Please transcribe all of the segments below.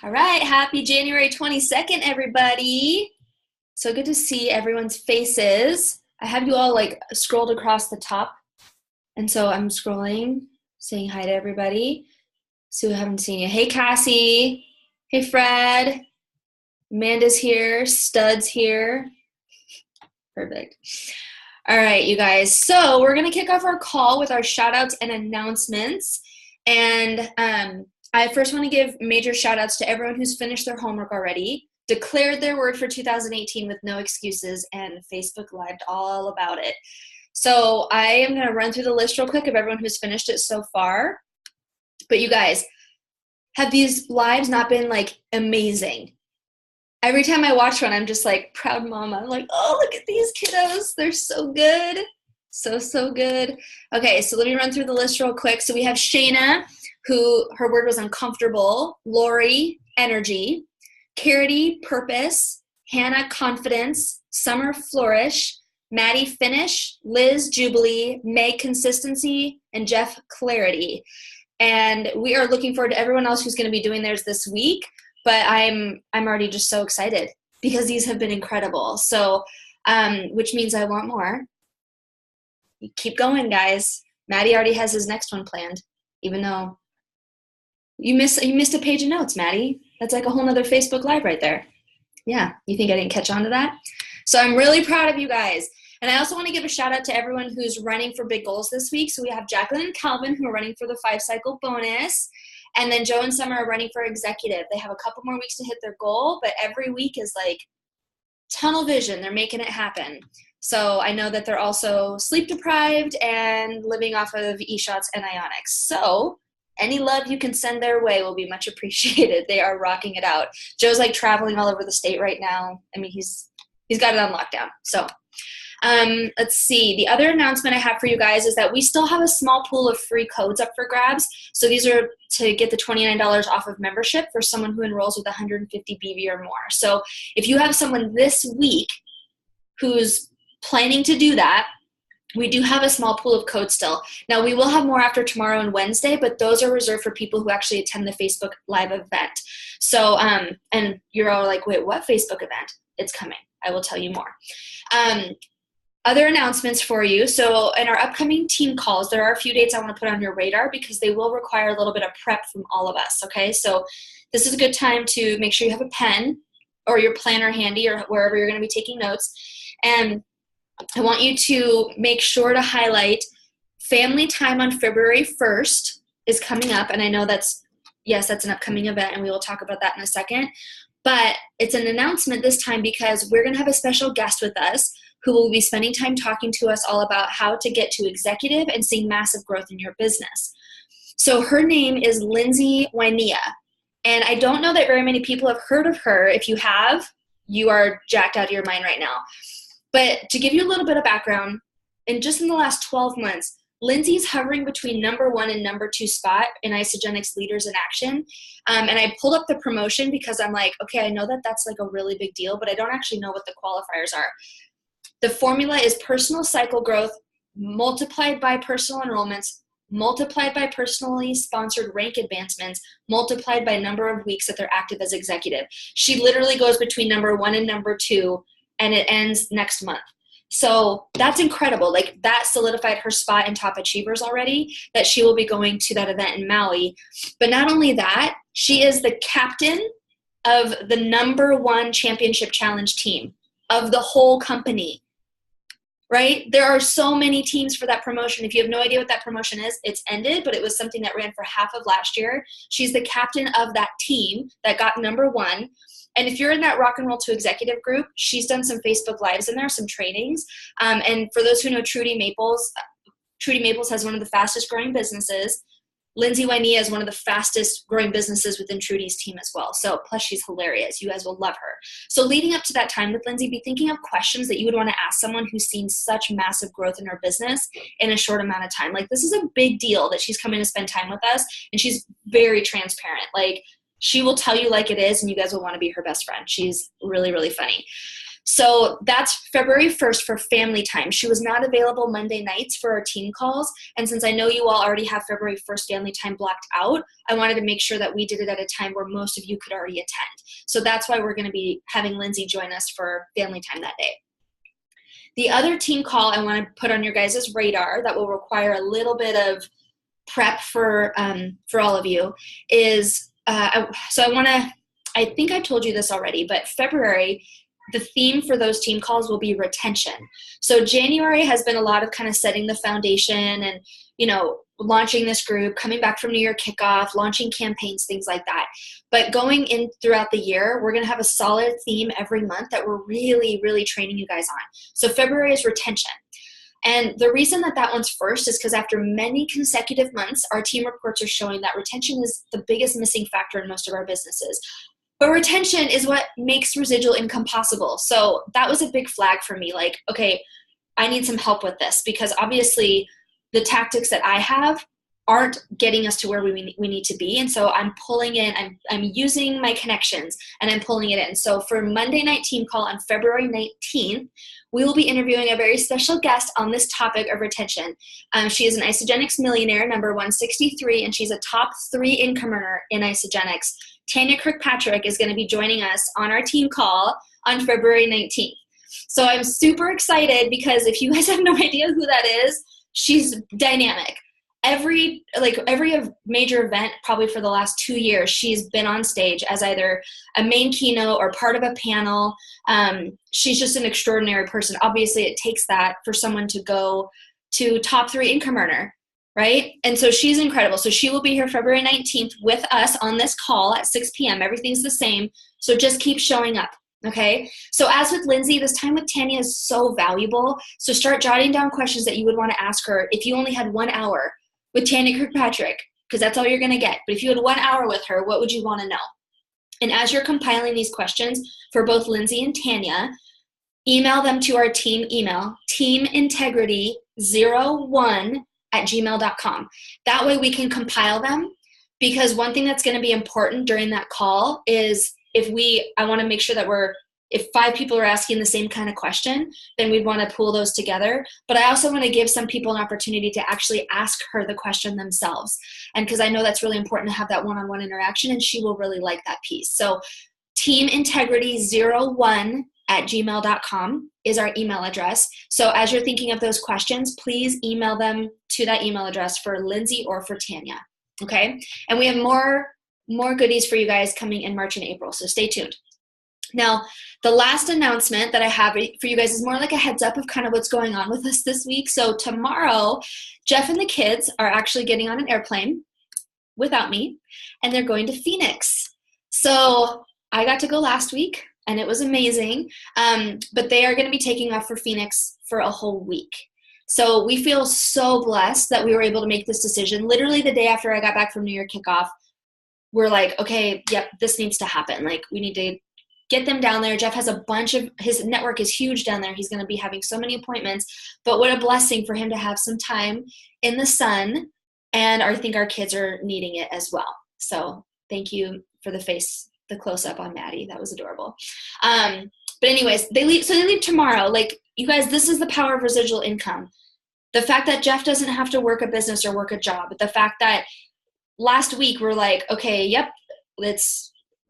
All right, happy January 22nd, everybody. So good to see everyone's faces. I have you all like scrolled across the top, and so I'm scrolling, saying hi to everybody. So I haven't seen you. Hey, Cassie. Hey, Fred. Amanda's here. Stud's here. Perfect. All right, you guys. So we're going to kick off our call with our shout outs and announcements. And I first want to give major shout outs to everyone who's finished their homework already, declared their word for 2018 with no excuses, and Facebook Lived all about it. So I am going to run through the list real quick of everyone who's finished it so far. But you guys, have these lives not been like amazing? Every time I watch one, I'm just like, proud mama. I'm like, oh, look at these kiddos. They're so good. So good. Okay, so let me run through the list real quick. So we have Shayna, who her word was uncomfortable, Lori, energy, Carity, purpose, Hannah, confidence, Summer, flourish, Maddie, finish, Liz, jubilee, Meg, consistency, and Jeff, clarity. And we are looking forward to everyone else who's going to be doing theirs this week. But I'm already just so excited because these have been incredible. So, which means I want more. Keep going, guys. Maddie already has his next one planned, even though you missed a page of notes, Maddie. That's like a whole nother Facebook Live right there. Yeah, you think I didn't catch on to that? So I'm really proud of you guys. And I also want to give a shout out to everyone who's running for big goals this week. So we have Jacqueline and Calvin who are running for the 5-cycle bonus. And then Joe and Summer are running for executive. They have a couple more weeks to hit their goal, but every week is like tunnel vision. They're making it happen. So I know that they're also sleep deprived and living off of e-shots and ionics. So any love you can send their way will be much appreciated. They are rocking it out. Joe's like traveling all over the state right now. I mean, he's got it on lockdown. So let's see. The other announcement I have for you guys is that we still have a small pool of free codes up for grabs. So these are to get the $29 off of membership for someone who enrolls with 150 BV or more. So if you have someone this week who's planning to do that, we do have a small pool of codes still. Now, we will have more after tomorrow and Wednesday, but those are reserved for people who actually attend the Facebook Live event. So, and you're all like, wait, what Facebook event? It's coming. I will tell you more. Other announcements for you. So in our upcoming team calls, there are a few dates I want to put on your radar because they will require a little bit of prep from all of us, okay? So this is a good time to make sure you have a pen or your planner handy or wherever you're going to be taking notes. And I want you to make sure to highlight family time on February 1st is coming up. And I know that's an upcoming event, and we will talk about that in a second. But it's an announcement this time because we're going to have a special guest with us who will be spending time talking to us all about how to get to executive and seeing massive growth in your business. So her name is Lindsay F.Y.A. And I don't know that very many people have heard of her. If you have, you are jacked out of your mind right now. But to give you a little bit of background, in the last 12 months, Lindsay's hovering between #1 and #2 spot in Isagenix Leaders in Action. And I pulled up the promotion because I'm like, okay, I know that that's like a really big deal, but I don't actually know what the qualifiers are. The formula is personal cycle growth multiplied by personal enrollments, multiplied by personally sponsored rank advancements, multiplied by number of weeks that they're active as executive. She literally goes between #1 and #2, and it ends next month. So that's incredible. Like, that solidified her spot in Top Achievers already, that she will be going to that event in Maui. But not only that, she is the captain of the #1 championship challenge team of the whole company. Right? There are so many teams for that promotion. If you have no idea what that promotion is, it's ended, but it was something that ran for half of last year. She's the captain of that team that got #1. And if you're in that Rock and Roll to Executive group, she's done some Facebook Lives in there, some trainings. And for those who know Trudy Maples has one of the fastest growing businesses. Lindsay F.Y.A. is one of the fastest growing businesses within Trudy's team as well. So plus she's hilarious. You guys will love her. So leading up to that time with Lindsay, be thinking of questions that you would want to ask someone who's seen such massive growth in her business in a short amount of time. Like, this is a big deal that she's coming to spend time with us, and she's very transparent. Like, she will tell you like it is, and you guys will want to be her best friend. She's really, really funny. So that's February 1st for family time. She was not available Monday nights for our team calls. And since I know you all already have February 1st family time blocked out, I wanted to make sure that we did it at a time where most of you could already attend. So that's why we're going to be having Lindsay join us for family time that day. The other team call I want to put on your guys' radar that will require a little bit of prep for all of you is, I think I told you this already, but February, the theme for those team calls will be retention. So January has been a lot of kind of setting the foundation and, launching this group, coming back from New Year kickoff, launching campaigns, things like that. But going in throughout the year, we're going to have a solid theme every month that we're really, really training you guys on. So February is retention. And the reason that one's first is because after many consecutive months, our team reports are showing that retention is the biggest missing factor in most of our businesses. But retention is what makes residual income possible. So that was a big flag for me. Like, okay, I need some help with this because obviously the tactics that I have aren't getting us to where we need to be. And so I'm pulling in, I'm using my connections and I'm pulling it in. So for Monday night team call on February 19th, we will be interviewing a very special guest on this topic of retention. She is an Isogenics millionaire, number 163, and she's a top 3 income earner in Isogenics. Tanya Kirkpatrick is going to be joining us on our team call on February 19th. So I'm super excited because if you guys have no idea who that is, she's dynamic. Every major event, probably for the last 2 years, she's been on stage as either a main keynote or part of a panel. She's just an extraordinary person. Obviously, it takes that for someone to go to top 3 income earner, right? And so she's incredible. So she will be here February 19th with us on this call at 6 p.m. Everything's the same. So just keep showing up. Okay, so as with Lindsay, this time with Tanya is so valuable. So start jotting down questions that you would want to ask her if you only had 1 hour with Tanya Kirkpatrick, because that's all you're going to get. But if you had 1 hour with her, what would you want to know? And as you're compiling these questions for both Lindsay and Tanya, email them to our team email, teamintegrity01@gmail.com. That way we can compile them, because one thing that's going to be important during that call is I want to make sure that if 5 people are asking the same kind of question, then we'd want to pool those together. But I also want to give some people an opportunity to actually ask her the question themselves. And because I know that's really important to have that one-on-one interaction, and she will really like that piece. So teamintegrity01@gmail.com is our email address. So as you're thinking of those questions, please email them to that email address for Lindsay or for Tanya. Okay? And we have more goodies for you guys coming in March and April, so stay tuned. Now, the last announcement that I have for you guys is more like a heads up of kind of what's going on with us this week. So tomorrow, Jeff and the kids are actually getting on an airplane without me, and they're going to Phoenix. So I got to go last week, and it was amazing, but they are going to be taking off for Phoenix for a whole week. So we feel so blessed that we were able to make this decision. Literally the day after I got back from New Year kickoff, we're like, okay, yep, this needs to happen. Like, we need to get them down there. Jeff has his network is huge down there. He's going to be having so many appointments, but what a blessing for him to have some time in the sun. And I think our kids are needing it as well. So thank you for the close up on Maddie. That was adorable. But anyways, they leave tomorrow. Like, you guys, this is the power of residual income. The fact that Jeff doesn't have to work a business or work a job, but the fact that last week we're like, okay, yep, we're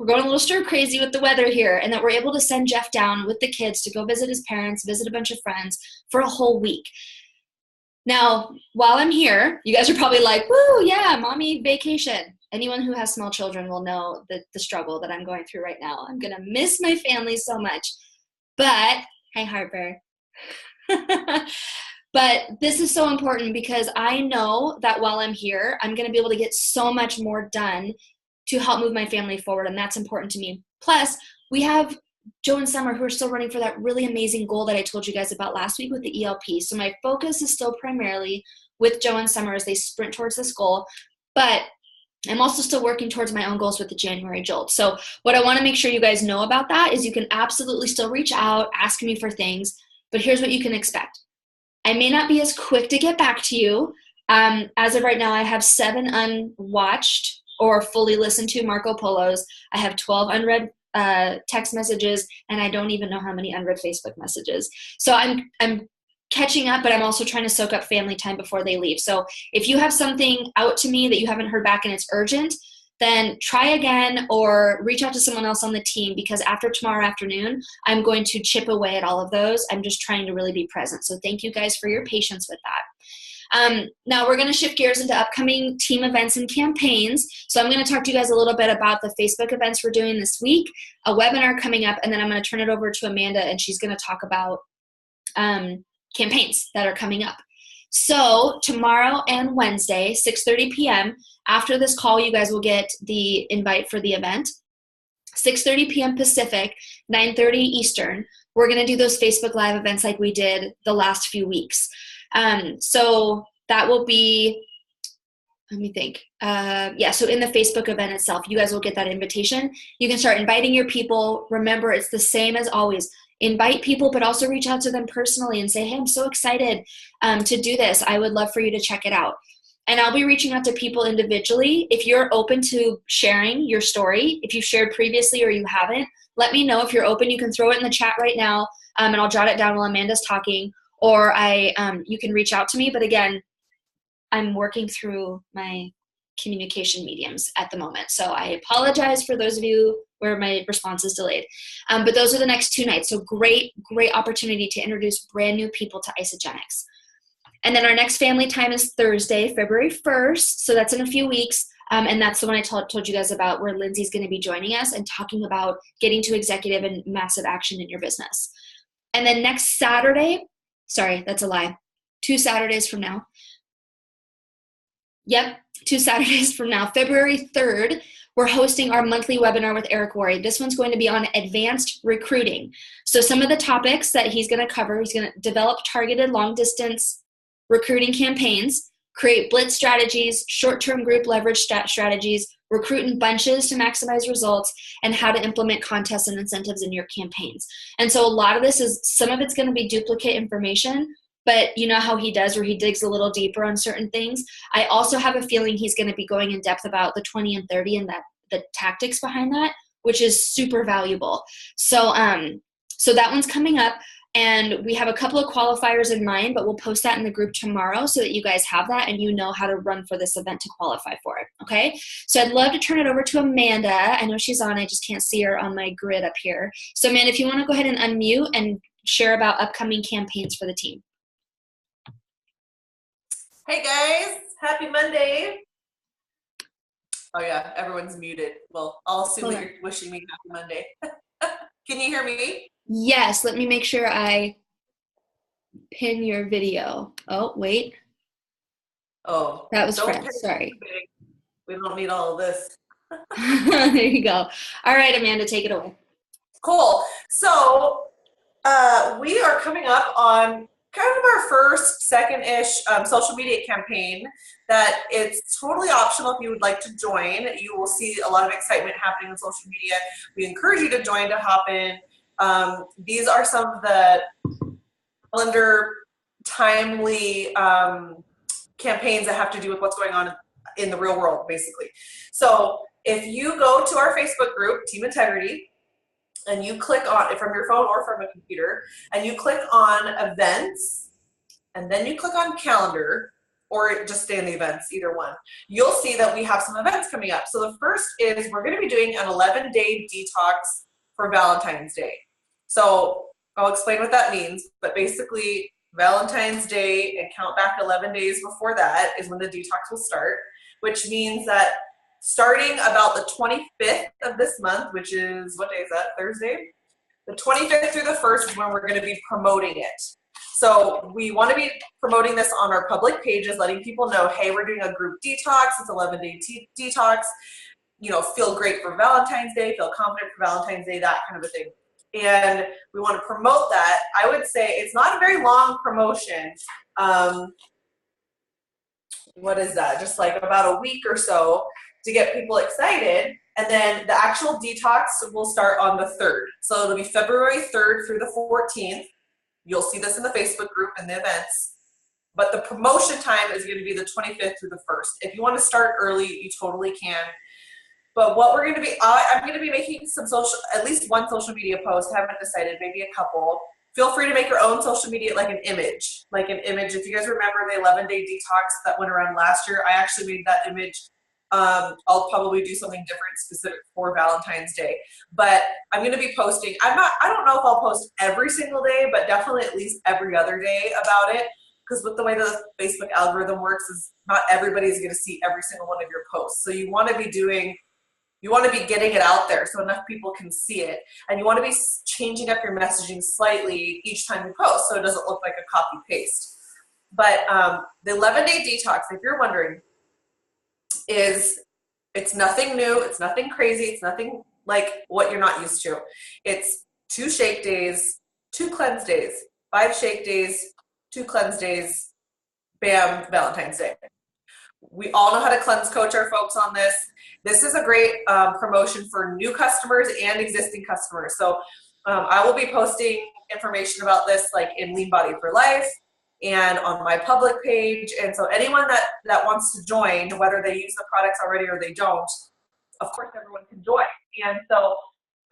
going a little stir crazy with the weather here, and that we're able to send Jeff down with the kids to go visit his parents, visit a bunch of friends for a whole week. Now, while I'm here, you guys are probably like, woo, yeah, mommy vacation. Anyone who has small children will know the struggle that I'm going through right now. I'm going to miss my family so much. But, hi, Harper. But this is so important because I know that while I'm here, I'm going to be able to get so much more done to help move my family forward, and that's important to me. Plus, we have Joe and Summer who are still running for that really amazing goal that I told you guys about last week with the ELP. So my focus is still primarily with Joe and Summer as they sprint towards this goal, but I'm also still working towards my own goals with the January Jolt. So what I want to make sure you guys know about that is you can absolutely still reach out, ask me for things, but here's what you can expect. I may not be as quick to get back to you. As of right now, I have 7 unwatched or fully listened to Marco Polos. I have 12 unread text messages, and I don't even know how many unread Facebook messages. So I'm catching up, but I'm also trying to soak up family time before they leave. So if you have something out to me that you haven't heard back and it's urgent, then try again or reach out to someone else on the team, because after tomorrow afternoon, I'm going to chip away at all of those. I'm just trying to really be present. So thank you guys for your patience with that. Now we're going to shift gears into upcoming team events and campaigns. So I'm going to talk to you guys a little bit about the Facebook events we're doing this week, a webinar coming up, and then I'm going to turn it over to Amanda, and she's going to talk about campaigns that are coming up. So tomorrow and Wednesday, 6:30 p.m., after this call, you guys will get the invite for the event. 6:30 p.m. Pacific, 9:30 Eastern. We're going to do those Facebook Live events like we did the last few weeks. So that will be, let me think. So in the Facebook event itself, you guys will get that invitation. You can start inviting your people. Remember, it's the same as always. Invite people, but also reach out to them personally and say, hey, I'm so excited to do this. I would love for you to check it out. And I'll be reaching out to people individually. If you're open to sharing your story, if you've shared previously or you haven't, let me know. If you're open, you can throw it in the chat right now, and I'll jot it down while Amanda's talking, or you can reach out to me. But again, I'm working through my communication mediums at the moment. So I apologize for those of you where my response is delayed. But those are the next 2 nights. So great opportunity to introduce brand new people to Isagenix. And then our next family time is Thursday, February 1st. So that's in a few weeks. And that's the one I told you guys about, where Lindsay's going to be joining us and talking about getting to executive and massive action in your business. And then next Saturday, sorry, that's a lie. 2 Saturdays from now. Yep, 2 Saturdays from now, February 3rd, we're hosting our monthly webinar with Eric Worre. This one's going to be on advanced recruiting. So some of the topics that he's going to cover, he's going to develop targeted long-distance recruiting campaigns, create blitz strategies, short-term group leverage strategies, recruit in bunches to maximize results, and how to implement contests and incentives in your campaigns. And so a lot of this is, some of it's going to be duplicate information, but you know how he does, where he digs a little deeper on certain things. I also have a feeling he's going to be going in depth about the 20 and 30 and the tactics behind that, which is super valuable. So that one's coming up, and we have a couple of qualifiers in mind, but we'll post that in the group tomorrow so that you guys have that and you know how to run for this event to qualify for it, okay? So I'd love to turn it over to Amanda. I know she's on, I just can't see her on my grid up here. So Amanda, if you want to go ahead and unmute and share about upcoming campaigns for the team. Hey guys, happy Monday. Oh yeah, everyone's muted. Well, I'll assume that you're wishing me happy Monday. Can you hear me? Yes, let me make sure I pin your video. Oh, wait. Oh. That was Fred, sorry. We don't need all of this. There you go. All right, Amanda, take it away. Cool. So we are coming up on kind of our first, second-ish social media campaign that it's totally optional if you would like to join. You will see a lot of excitement happening on social media. We encourage you to join, to hop in. These are some of the calendar timely campaigns that have to do with what's going on in the real world, basically. So if you go to our Facebook group, Team InteGRITy, and you click on it from your phone or from a computer, and you click on events, and then you click on calendar, or just stay in the events, either one, you'll see that we have some events coming up. So the first is we're going to be doing an 11-day detox for Valentine's Day. So I'll explain what that means, but basically Valentine's Day and count back 11 days before that is when the detox will start, which means that starting about the 25th of this month, which is, what day is that, Thursday? The 25th through the 1st is when we're going to be promoting it. So we want to be promoting this on our public pages, letting people know, hey, we're doing a group detox, it's 11-day detox, you know, feel great for Valentine's Day, feel confident for Valentine's Day, that kind of a thing. And we want to promote that. I would say it's not a very long promotion. What is that? Just like about a week or so to get people excited. And then the actual detox will start on the 3rd. So it'll be February 3rd through the 14th. You'll see this in the Facebook group and the events. But the promotion time is going to be the 25th through the 1st. If you want to start early, you totally can. But what we're going to be, I'm going to be making some at least one social media post. Haven't decided, maybe a couple. Feel free to make your own social media, like an image. If you guys remember the 11-day detox that went around last year, I actually made that image. I'll probably do something different specific for Valentine's Day, but I'm going to be posting. I don't know if I'll post every single day, but definitely at least every other day about it. Because with the way the Facebook algorithm works is not everybody's going to see every single one of your posts. So you want to be getting it out there so enough people can see it. And you want to be changing up your messaging slightly each time you post so it doesn't look like a copy paste. But the 11-day detox, if you're wondering, it's nothing new, it's nothing crazy, it's nothing like what you're not used to. It's 2 shake days, 2 cleanse days, 5 shake days, 2 cleanse days, bam, Valentine's Day. We all know how to cleanse coach our folks on this. This is a great promotion for new customers and existing customers. So I will be posting information about this like in Lean Body for Life and on my public page. And so anyone that wants to join, whether they use the products already or they don't, of course everyone can join. And so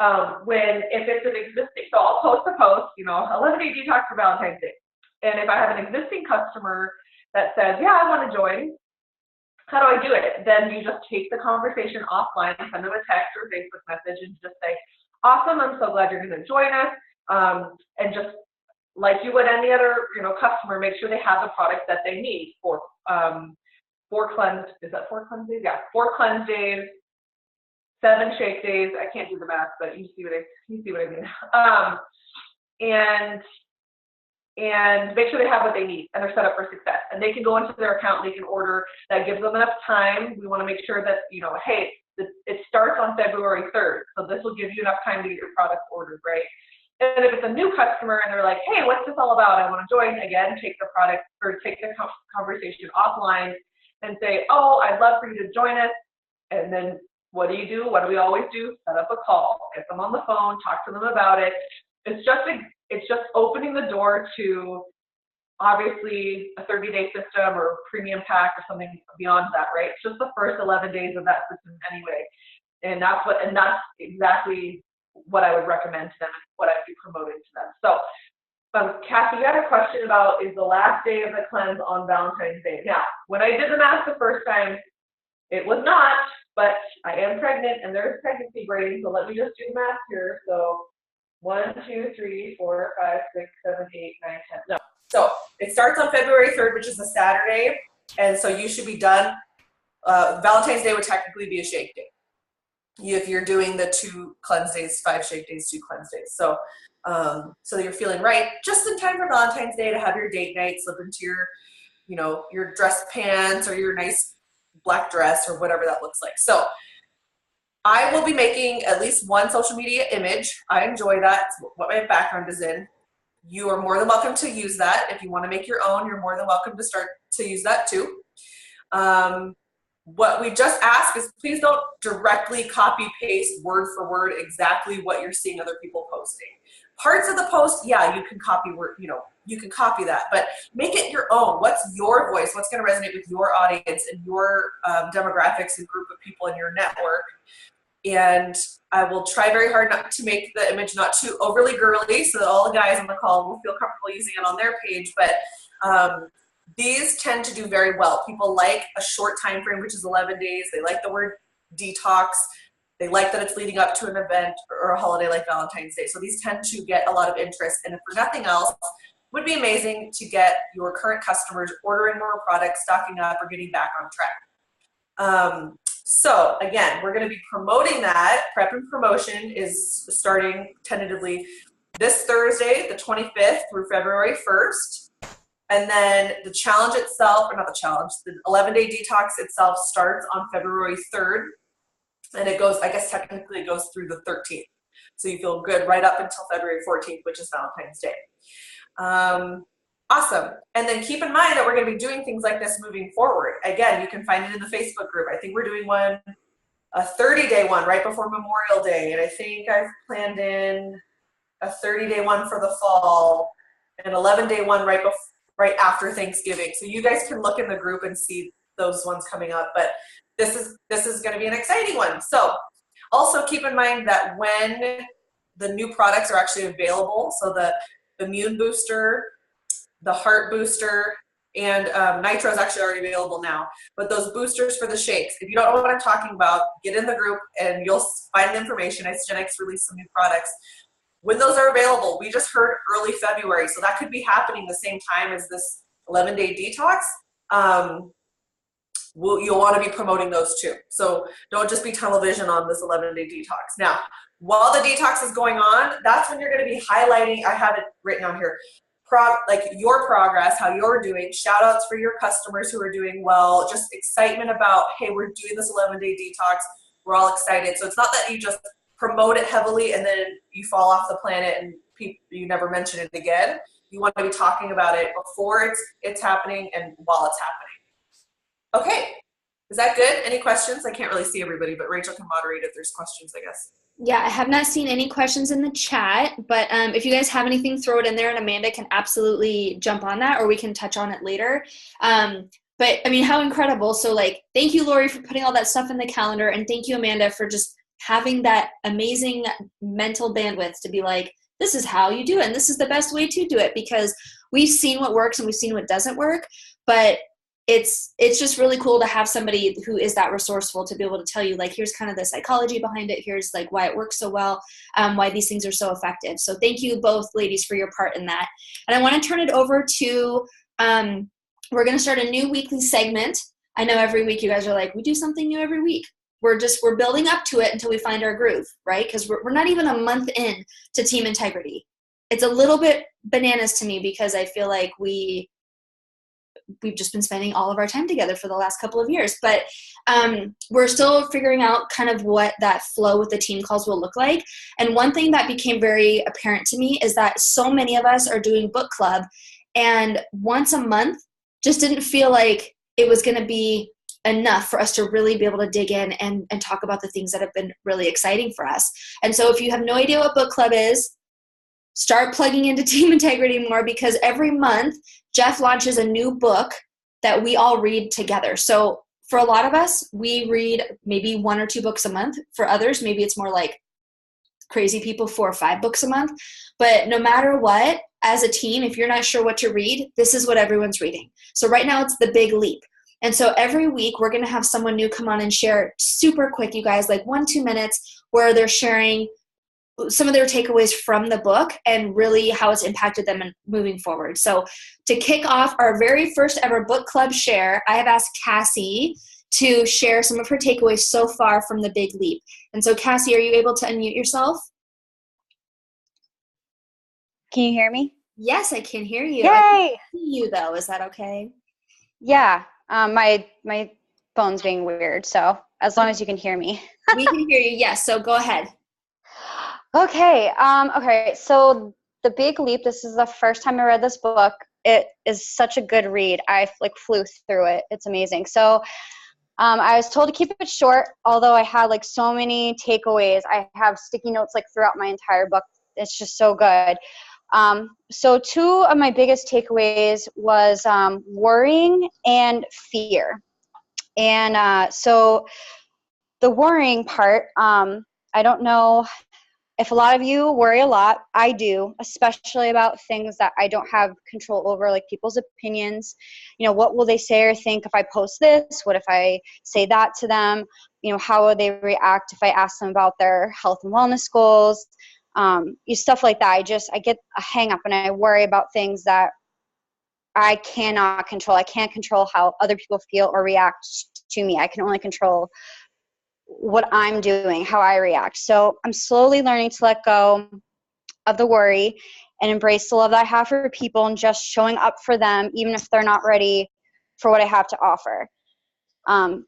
if it's an existing, so I'll post a post, 11-day detox for Valentine's Day. And if I have an existing customer that says, yeah, I want to join, how do I do it? Then you just take the conversation offline, send them a text or Facebook message and just say, awesome, I'm so glad you're going to join us. And just like you would any other, customer, make sure they have the products that they need for 4 cleanse, is that 4 cleanse days? Yeah, 4 cleanse days, 7 shake days. I can't do the math, but you see what I mean. And make sure they have what they need and they're set up for success. And they can go into their account and they can order. That gives them enough time. We want to make sure that, hey, it starts on February 3rd. So this will give you enough time to get your product ordered, right? And if it's a new customer and they're like, hey, what's this all about? I want to join, again, take the product or take the conversation offline and say, oh, I'd love for you to join us. And then what do you do? What do we always do? Set up a call, get them on the phone, talk to them about it. It's just opening the door to obviously a 30-day system or premium pack or something beyond that, right? It's just the first 11 days of that system anyway. And that's exactly what I would recommend to them and what I'd be promoting to them. So, Kathy, you had a question about, is the last day of the cleanse on Valentine's Day? Now, when I did the math the first time, it was not, but I am pregnant and there's pregnancy grading, so let me just do the math here. So 1, 2, 3, 4, 5, 6, 7, 8, 9, 10. No. So it starts on February 3rd, which is a Saturday, and so you should be done. Valentine's Day would technically be a shake day if you're doing the 2 cleanse days, 5 shake days, 2 cleanse days. So so you're feeling right just in time for Valentine's Day to have your date night, slip into your dress pants or your nice black dress or whatever that looks like. So I will be making at least one social media image. I enjoy that. It's what my background is in. You are more than welcome to use that. If you want to make your own, you're more than welcome to start to use that too. What we just ask is please don't directly copy paste word for word exactly what you're seeing other people posting. Parts of the post, yeah, you can copy you can copy that, but make it your own. What's your voice? What's going to resonate with your audience and your demographics and group of people in your network? And I will try very hard not to make the image not too overly girly so that all the guys on the call will feel comfortable using it on their page. But these tend to do very well. People like a short time frame, which is 11 days. They like the word detox. They like that it's leading up to an event or a holiday like Valentine's Day. So these tend to get a lot of interest. And if for nothing else, it would be amazing to get your current customers ordering more products, stocking up, or getting back on track. So again, we're going to be promoting that. Prep and promotion is starting tentatively this Thursday, the 25th through February 1st. And then the challenge itself, or not the challenge, the 11-day detox itself starts on February 3rd. And it goes, I guess technically it goes through the 13th. So you feel good right up until February 14th, which is Valentine's Day. Awesome. And then keep in mind that we're going to be doing things like this moving forward. Again, you can find it in the Facebook group. I think we're doing a 30-day one right before Memorial Day. And I think I've planned in a 30-day one for the fall, an 11-day one right after Thanksgiving. So you guys can look in the group and see those ones coming up. But this is going to be an exciting one. So also keep in mind that when the new products are actually available, so the immune booster, the heart booster, and nitro is actually already available now. But those boosters for the shakes, if you don't know what I'm talking about, get in the group and you'll find the information. InteGRITy released some new products. When those are available, we just heard early February, so that could be happening the same time as this 11-day detox. You'll want to be promoting those too. So don't just be television on this 11-day detox. Now, while the detox is going on, that's when you're going to be highlighting, I have it written on here, like your progress, how you're doing, shout outs for your customers who are doing well, just excitement about, hey, we're doing this 11-day detox. We're all excited. So it's not that you just promote it heavily and then you fall off the planet and you never mention it again. You want to be talking about it before it's happening and while it's happening. Okay, is that good? Any questions? I can't really see everybody, but Rachel can moderate if there's questions, I guess. Yeah, I have not seen any questions in the chat, but if you guys have anything, throw it in there and Amanda can absolutely jump on that, or we can touch on it later. But I mean, how incredible. So like, thank you, Lori, for putting all that stuff in the calendar, and thank you, Amanda, for just having that amazing mental bandwidth to be like, this is how you do it, and this is the best way to do it, because we've seen what works and we've seen what doesn't work, but it's just really cool to have somebody who is that resourceful to be able to tell you, like, here's kind of the psychology behind it, here's like why it works so well, why these things are so effective. So thank you both ladies for your part in that. And I want to turn it over to, we're going to start a new weekly segment. I know every week you guys are like, we do something new every week. We're building up to it until we find our groove, right? Because we're not even a month in to Team InteGRITy. It's a little bit bananas to me because I feel like we've just been spending all of our time together for the last couple of years, but we're still figuring out kind of what that flow with the team calls will look like. And one thing that became very apparent to me is that so many of us are doing book club, and once a month just didn't feel like it was going to be enough for us to really be able to dig in and talk about the things that have been really exciting for us. And so if you have no idea what book club is, start plugging into Team InteGRITy more, because every month Jeff launches a new book that we all read together. So for a lot of us, we read maybe 1 or 2 books a month. For others, maybe it's more like crazy people, 4 or 5 books a month. But no matter what, as a team, if you're not sure what to read, this is what everyone's reading. So right now it's The Big Leap. And so every week we're going to have someone new come on and share super quick, you guys, like 1-2 minutes, where they're sharing some of their takeaways from the book and really how it's impacted them in moving forward. So to kick off our very first ever book club share, I have asked Cassie to share some of her takeaways so far from The Big Leap. And so Cassie, are you able to unmute yourself? Can you hear me? Yes, I can hear you. Yay! I can see you though. Is that okay? Yeah. My phone's being weird, so as long as you can hear me. We can hear you. Yes. So go ahead. Okay. Okay. So The Big Leap. This is the first time I read this book. It is such a good read. I like flew through it. It's amazing. So I was told to keep it short, although I had like so many takeaways. I have sticky notes like throughout my entire book. It's just so good. So 2 of my biggest takeaways was worrying and fear. And so the worrying part, I don't know if a lot of you worry a lot. I do, especially about things that I don't have control over, like people's opinions. You know, what will they say or think if I post this? What if I say that to them? You know, how will they react if I ask them about their health and wellness goals? Stuff like that. I get a hang up and I worry about things that I cannot control. I can't control how other people feel or react to me. I can only control what I'm doing, how I react. So I'm slowly learning to let go of the worry and embrace the love that I have for people and just showing up for them, even if they're not ready for what I have to offer.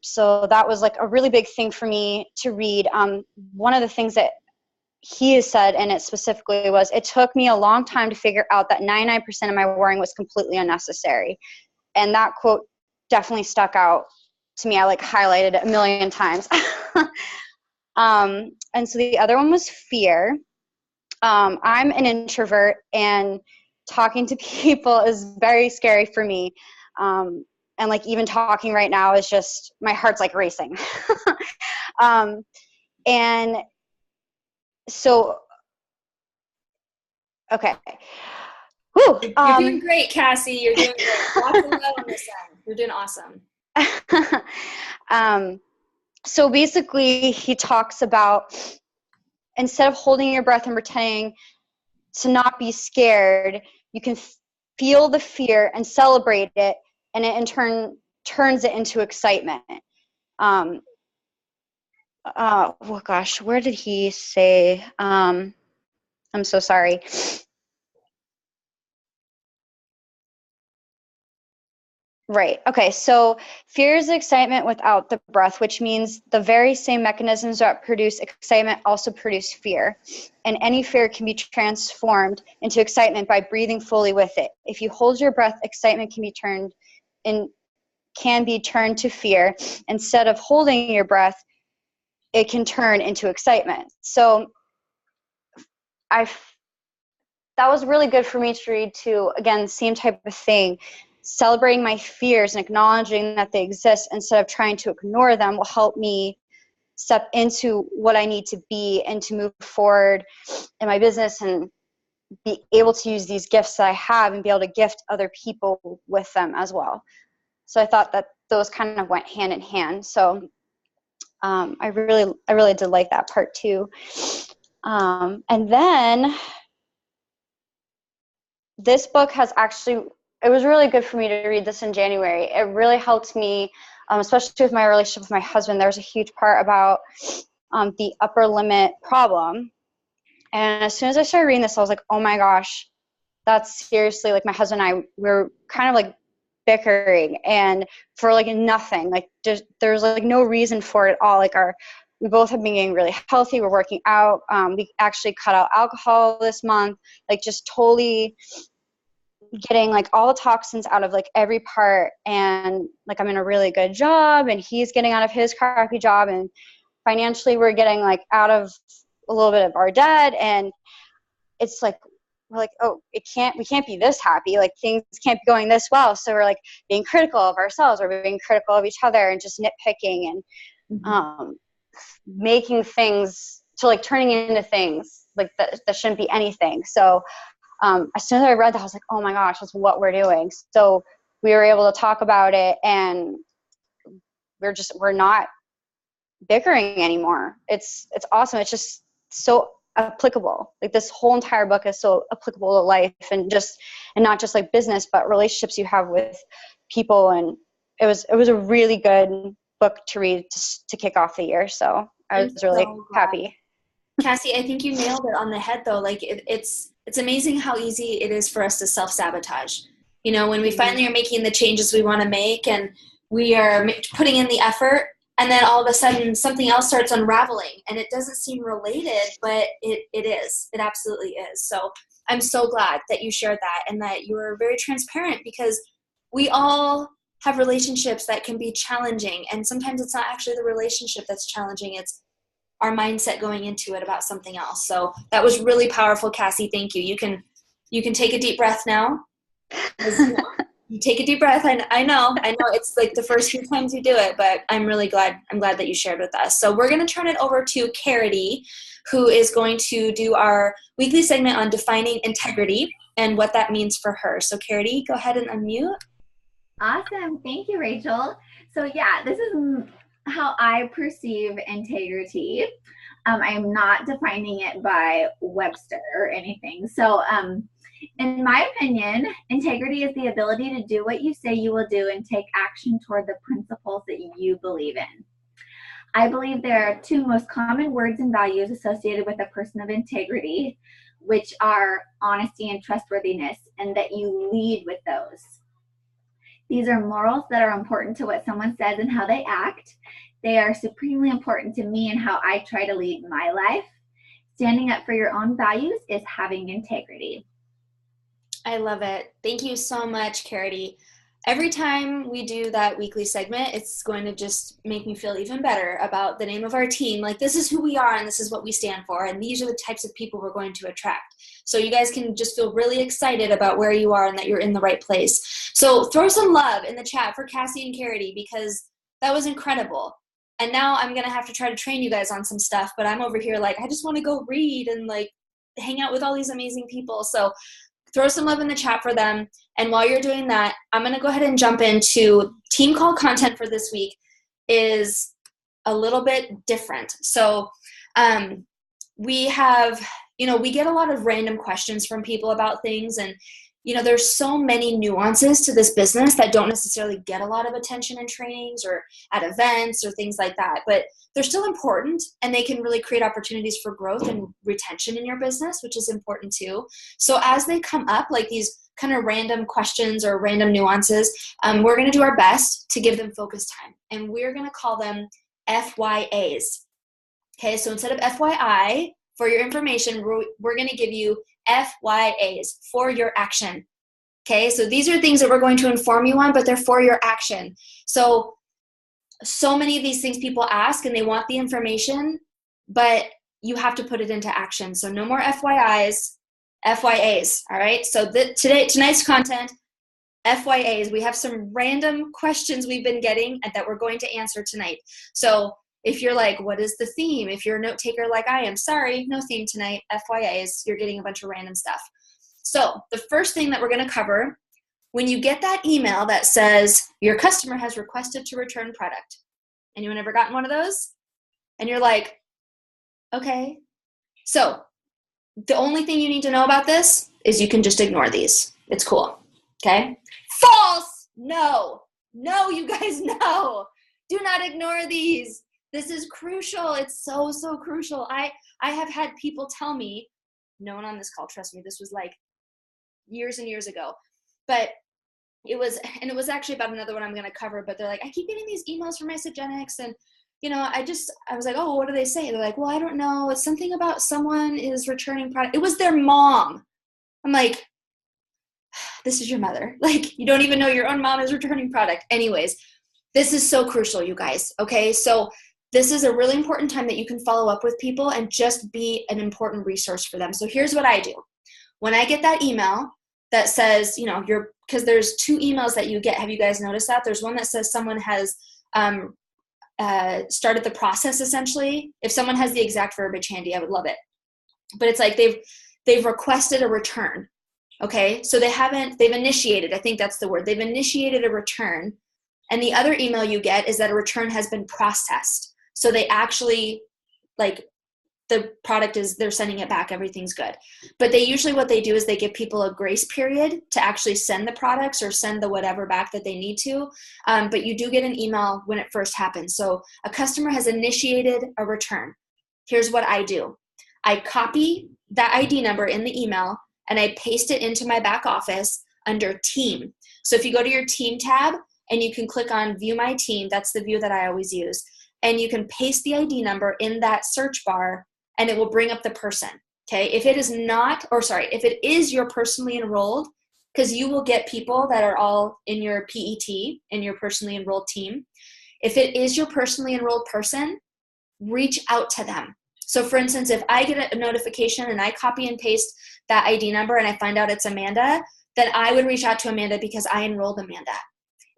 So that was like a really big thing for me to read. One of the things that he has said, and it specifically was, it took me a long time to figure out that 99% of my worrying was completely unnecessary. And that quote definitely stuck out to me. I like highlighted it a million times. And so the other one was fear. I'm an introvert, and talking to people is very scary for me. And And like even talking right now is just, my heart's like racing. And so, okay. Whew, You're doing great, Cassie. You're doing great. Lots of love on this end. You're doing awesome. So basically he talks about, instead of holding your breath and pretending to not be scared, you can feel the fear and celebrate it, and it in turn turns it into excitement. Oh gosh, where did he say? I'm so sorry. Right. Okay. So fear is excitement without the breath, which means the very same mechanisms that produce excitement also produce fear. And any fear can be transformed into excitement by breathing fully with it. If you hold your breath, excitement can be turned to fear. Instead of holding your breath, it can turn into excitement. So that was really good for me to read too. Again, same type of thing. Celebrating my fears and acknowledging that they exist instead of trying to ignore them will help me step into what I need to be and to move forward in my business and be able to use these gifts that I have and be able to gift other people with them as well. So I thought that those kind of went hand in hand. So I really did like that part too. And then this book has actually, it was really good for me to read this in January. It really helped me, especially with my relationship with my husband. There was a huge part about the upper limit problem. And as soon as I started reading this, I was like, oh my gosh, that's seriously, like my husband and I, we're kind of like bickering and for like nothing. Like there's like no reason for it all. Like we both have been getting really healthy. We're working out. We actually cut out alcohol this month, like just totally getting like all the toxins out of like every part, and like I'm in a really good job and he's getting out of his crappy job, and financially we're getting like out of a little bit of our debt, and it's like we're like, oh, we can't be this happy, like things can't be going this well. So we're like being critical of ourselves, we're being critical of each other and just nitpicking and making things to like turning into things like that shouldn't be anything. So as soon as I read that, I was like, oh my gosh, that's what we're doing. So we were able to talk about it, and we're not bickering anymore. It's awesome. It's just so applicable. Like this whole entire book is so applicable to life and not just like business, but relationships you have with people. And it was a really good book to read to kick off the year. So I was really happy. Cassie, I think you nailed it on the head though. Like it's amazing how easy it is for us to self-sabotage. You know, when we finally are making the changes we want to make and we are putting in the effort, and then all of a sudden something else starts unraveling and it doesn't seem related, but it is. It absolutely is. So I'm so glad that you shared that and that you were very transparent, because we all have relationships that can be challenging, and sometimes it's not actually the relationship that's challenging. It's our mindset going into it about something else. So that was really powerful, Cassie. Thank you. You can take a deep breath now. You take a deep breath. I know it's like the first few times you do it, but I'm glad that you shared with us. So we're going to turn it over to InteGRITy, who is going to do our weekly segment on defining integrity and what that means for her. So InteGRITy, go ahead and unmute. Awesome. Thank you, Rachel. So yeah, this is how I perceive InteGRITy. I am not defining it by Webster or anything. So in my opinion, integrity is the ability to do what you say you will do and take action toward the principles that you believe in. I believe there are two most common words and values associated with a person of integrity, which are honesty and trustworthiness, and that you lead with those. These are morals that are important to what someone says and how they act. They are supremely important to me and how I try to lead my life. Standing up for your own values is having integrity. I love it. Thank you so much, InteGRITy. Every time we do that weekly segment, it's going to just make me feel even better about the name of our team. Like, this is who we are and this is what we stand for, and these are the types of people we're going to attract. So you guys can just feel really excited about where you are and that you're in the right place. So throw some love in the chat for Cassie and Carity, because that was incredible. And now I'm going to have to try to train you guys on some stuff, but I'm over here like, I just want to go read and like hang out with all these amazing people. So throw some love in the chat for them. And while you're doing that, I'm going to go ahead and jump into team call content for this week is a little bit different. So we have, we get a lot of random questions from people about things, and there's so many nuances to this business that don't necessarily get a lot of attention in trainings or at events or things like that, but they're still important, and they can really create opportunities for growth and retention in your business, which is important too. So as they come up, like these kind of random questions or random nuances, we're going to do our best to give them focus time, and we're going to call them FYAs. Okay, so instead of FYI, for your information, we're going to give you FYAs, for your action. Okay, so these are things that we're going to inform you on, but they're for your action. So many of these things people ask and they want the information, but you have to put it into action. So no more FYIs, FYAs, all right? So tonight's content, FYAs, we have some random questions we've been getting that we're going to answer tonight. So if you're like, what is the theme? If you're a note taker like I am, sorry, no theme tonight, FYAs, you're getting a bunch of random stuff. So the first thing that we're going to cover, when you get that email that says your customer has requested to return product, anyone ever gotten one of those? And you're like, okay. So the only thing you need to know about this is you can just ignore these. It's cool, okay? False! No, you guys, no. Do not ignore these. This is crucial. It's so, so crucial. I have had people tell me, no one on this call, trust me, this was like years and years ago, but it was actually about another one I'm going to cover, but they're like, I keep getting these emails from Isogenics, and I was like, oh, what do they say? They're like, well, I don't know. It's something about someone is returning product. It was their mom. I'm like, this is your mother. Like, you don't even know your own mom is returning product. Anyways, this is so crucial, you guys. Okay. So this is a really important time that you can follow up with people and just be an important resource for them. So here's what I do. When I get that email that says, because there's two emails that you get. Have you guys noticed that? There's one that says someone has started the process, essentially. If someone has the exact verbiage handy, I would love it. But it's like they've requested a return. Okay, so they've initiated, I think that's the word. They've initiated a return. And the other email you get is that a return has been processed. So they actually, like, the product they're sending it back, everything's good. But what they do is they give people a grace period to actually send the products or send the whatever back that they need to. But you do get an email when it first happens. So a customer has initiated a return. Here's what I do. I copy that ID number in the email and I paste it into my back office under team. So if you go to your team tab and you can click on view my team, that's the view that I always use. And you can paste the ID number in that search bar and it will bring up the person. Okay. If it is your personally enrolled, because you will get people that are all in your PET, in your personally enrolled team. If it is your personally enrolled person, reach out to them. So for instance, if I get a notification and I copy and paste that ID number and I find out it's Amanda, then I would reach out to Amanda because I enrolled Amanda.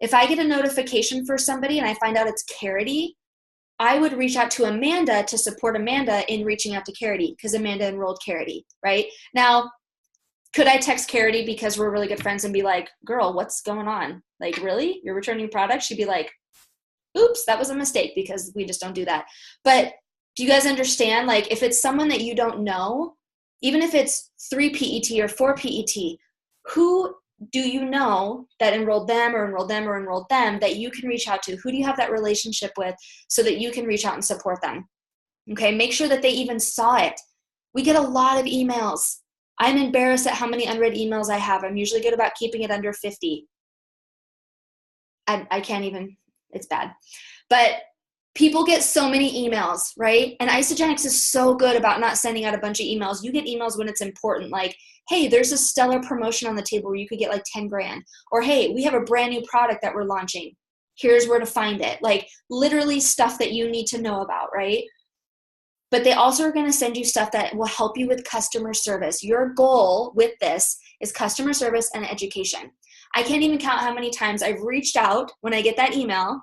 If I get a notification for somebody and I find out it's Carity, I would reach out to Amanda to support Amanda in reaching out to Carity because Amanda enrolled Carity, right? Now, could I text Carity because we're really good friends and be like, girl, what's going on? Like, really? You're returning product? She'd be like, oops, that was a mistake, because we just don't do that. But do you guys understand? Like, if it's someone that you don't know, even if it's 3 PET or 4 PET, who do you know that enrolled them or enrolled them or enrolled them that you can reach out to? Who do you have that relationship with so that you can reach out and support them? Okay, make sure that they even saw it. We get a lot of emails. I'm embarrassed at how many unread emails I have. I'm usually good about keeping it under 50. I can't even, it's bad. But people get so many emails, right? And Isogenics is so good about not sending out a bunch of emails. You get emails when it's important, like, hey, there's a stellar promotion on the table where you could get like 10 grand. Or, hey, we have a brand new product that we're launching. Here's where to find it. Like, literally stuff that you need to know about, right? But they also are going to send you stuff that will help you with customer service. Your goal with this is customer service and education. I can't even count how many times I've reached out when I get that email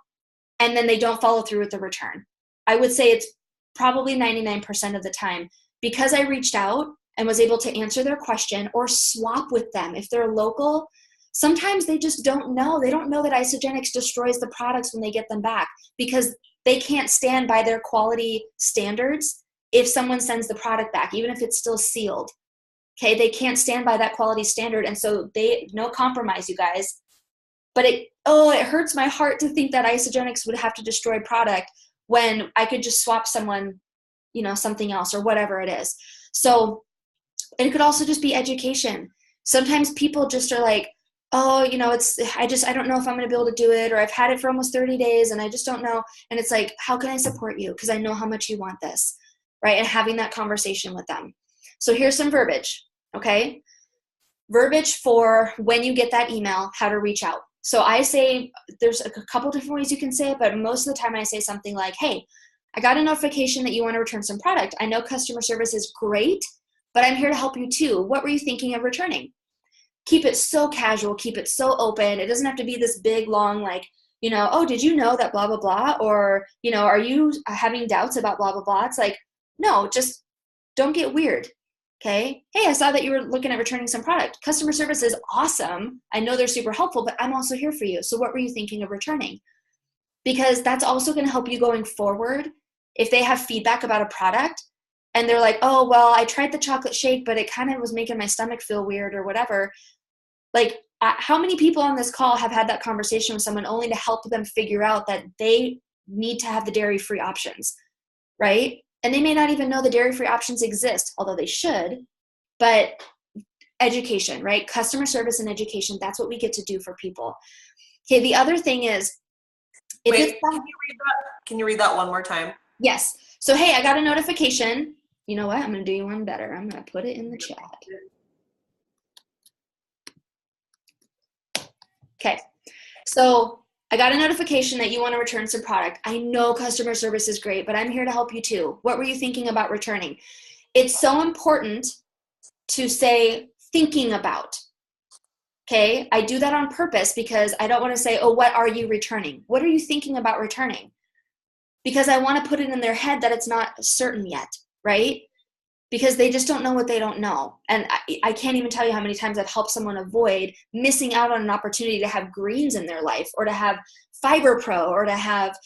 and then they don't follow through with the return. I would say it's probably 99% of the time because I reached out and was able to answer their question or swap with them. If they're local, sometimes they just don't know. They don't know that Isagenix destroys the products when they get them back because they can't stand by their quality standards if someone sends the product back, even if it's still sealed. Okay, they can't stand by that quality standard, and so no compromise, you guys. But it hurts my heart to think that Isagenix would have to destroy product when I could just swap someone, something else or whatever it is. So it could also just be education. Sometimes people just are like, oh, I don't know if I'm going to be able to do it, or I've had it for almost 30 days and I just don't know. And it's like, how can I support you? Because I know how much you want this, right? And having that conversation with them. So here's some verbiage, okay? Verbiage for when you get that email, how to reach out. So I say, there's a couple different ways you can say it, but most of the time I say something like, hey, I got a notification that you want to return some product. I know customer service is great, but I'm here to help you too. What were you thinking of returning? Keep it so casual, keep it so open. It doesn't have to be this big, long, oh, did you know that blah, blah, blah? Or, are you having doubts about blah, blah, blah? It's like, no, just don't get weird. Okay. Hey, I saw that you were looking at returning some product. Customer service is awesome. I know they're super helpful, but I'm also here for you. So what were you thinking of returning? Because that's also going to help you going forward. If they have feedback about a product and they're like, oh, well, I tried the chocolate shake, but it kind of was making my stomach feel weird or whatever. How many people on this call have had that conversation with someone only to help them figure out that they need to have the dairy-free options, right? And they may not even know the dairy-free options exist, although they should. But education, right? Customer service and education, that's what we get to do for people. Okay, the other thing is, can you read that one more time? Yes. So, hey, I got a notification. You know what? I'm going to do you one better. I'm going to put it in the chat. Okay. So I got a notification that you want to return some product. I know customer service is great, but I'm here to help you too. What were you thinking about returning? It's so important to say thinking about. Okay. I do that on purpose because I don't want to say, oh, what are you returning? What are you thinking about returning? Because I want to put it in their head that it's not certain yet, right? Because they just don't know what they don't know. And I can't even tell you how many times I've helped someone avoid missing out on an opportunity to have greens in their life, or to have Fiber Pro, or to have,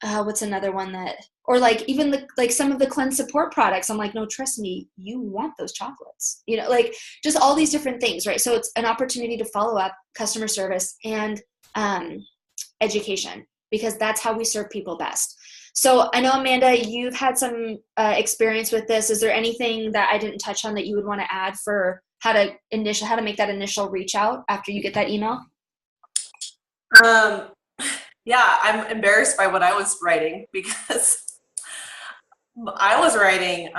what's another one that, or even some of the cleanse support products. I'm like, no, trust me, you want those chocolates, just all these different things, right? So it's an opportunity to follow up customer service and education, because that's how we serve people best. So I know, Amanda, you've had some experience with this. Is there anything that I didn't touch on that you would want to add for how to make that initial reach out after you get that email? Yeah, I'm embarrassed by what I was writing, because I was writing,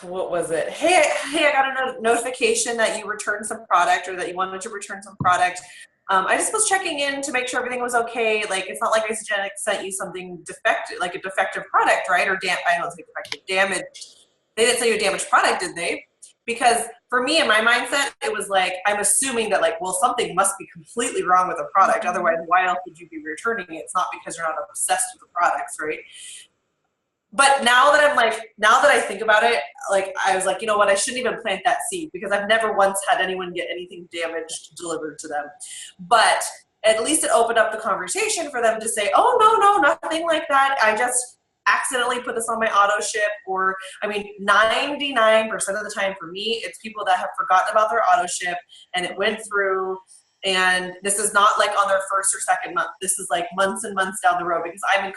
what was it? Hey, I got a notification that you returned some product, or that you wanted to return some product. I just was checking in to make sure everything was okay. It's not like Isagenix sent you something defective, like a defective product, right? Or I don't think defective, damaged. They didn't send you a damaged product, did they? Because for me, in my mindset, it was like, I'm assuming that something must be completely wrong with the product. Otherwise, why else would you be returning it? It's not because you're not obsessed with the products, right? But now that I think about it, I was like, you know what, I shouldn't even plant that seed, because I've never once had anyone get anything damaged delivered to them. But at least it opened up the conversation for them to say, oh, no, nothing like that. I just accidentally put this on my auto ship. Or, 99% of the time for me, it's people that have forgotten about their auto ship and it went through. And this is not on their first or second month. This is months and months down the road, because I'm in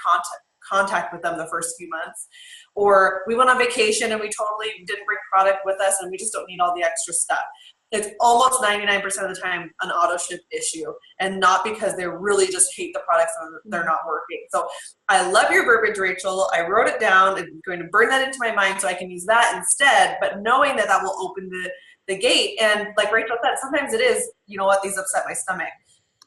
contact with them the first few months. Or we went on vacation and we totally didn't bring product with us and we just don't need all the extra stuff. It's almost 99% of the time an auto ship issue, and not because they really just hate the products and they're not working. So I love your verbiage, Rachel. I wrote it down. I'm going to burn that into my mind so I can use that instead, but knowing that will open the gate. And like Rachel said, sometimes it is, you know what, these upset my stomach.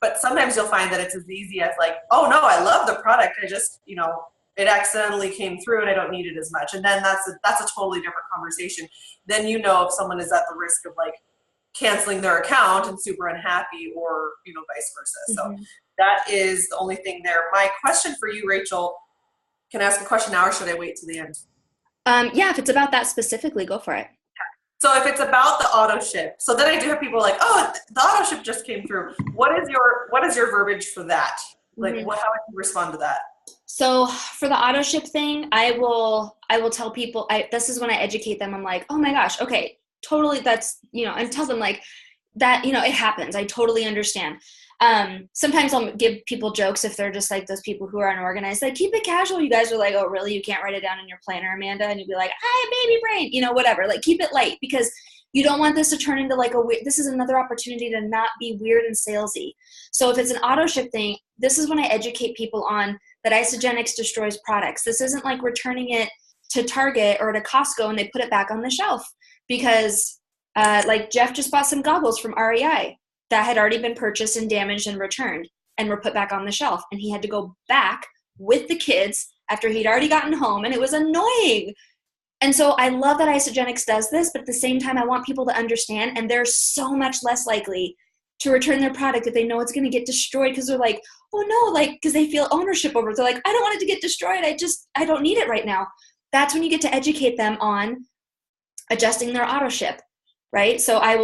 But sometimes you'll find that it's as easy as oh no, I love the product. I just, it accidentally came through and I don't need it as much. And then that's a totally different conversation. Then if someone is at the risk of canceling their account and super unhappy, or, vice versa. So that is the only thing there. My question for you, Rachel, can I ask a question now or should I wait till the end? Yeah, if it's about that specifically, go for it. So if it's about the auto ship, so then I do have people like, oh, the auto ship just came through. What is your verbiage for that? Like, how would you respond to that? So for the auto ship thing, I will tell people, this is when I educate them. I'm like, oh my gosh, okay, totally. That's, and tell them like that, it happens. I totally understand. Sometimes I'll give people jokes if they're just like those people who are unorganized, like keep it casual. You guys are like, oh really? You can't write it down in your planner, Amanda? And you'd be like, I have baby brain, whatever, like keep it light, because you don't want this to turn into like this is another opportunity to not be weird and salesy. So if it's an auto ship thing, this is when I educate people on that Isagenix destroys products. This isn't like returning it to Target or to Costco and they put it back on the shelf, because like Jeff just bought some goggles from REI that had already been purchased and damaged and returned and were put back on the shelf. And he had to go back with the kids after he'd already gotten home, and it was annoying. And so I love that Isagenix does this, but at the same time, I want people to understand, and they're so much less likely to return their product if they know it's going to get destroyed, because they're like, oh no, like, because they feel ownership over it. They're like, I don't want it to get destroyed. I don't need it right now. That's when you get to educate them on adjusting their auto ship. Right? So I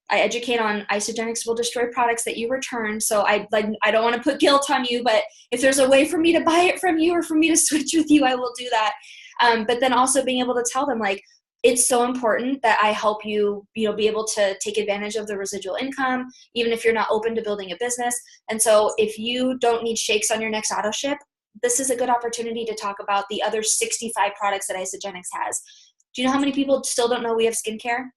educate on Isagenix will destroy products that you return. So I don't want to put guilt on you, but if there's a way for me to buy it from you or for me to switch with you, I will do that. But then also being able to tell them like, it's so important that I help you, be able to take advantage of the residual income, even if you're not open to building a business. And so if you don't need shakes on your next auto ship, this is a good opportunity to talk about the other 65 products that Isagenix has. Do you know how many people still don't know we have skincare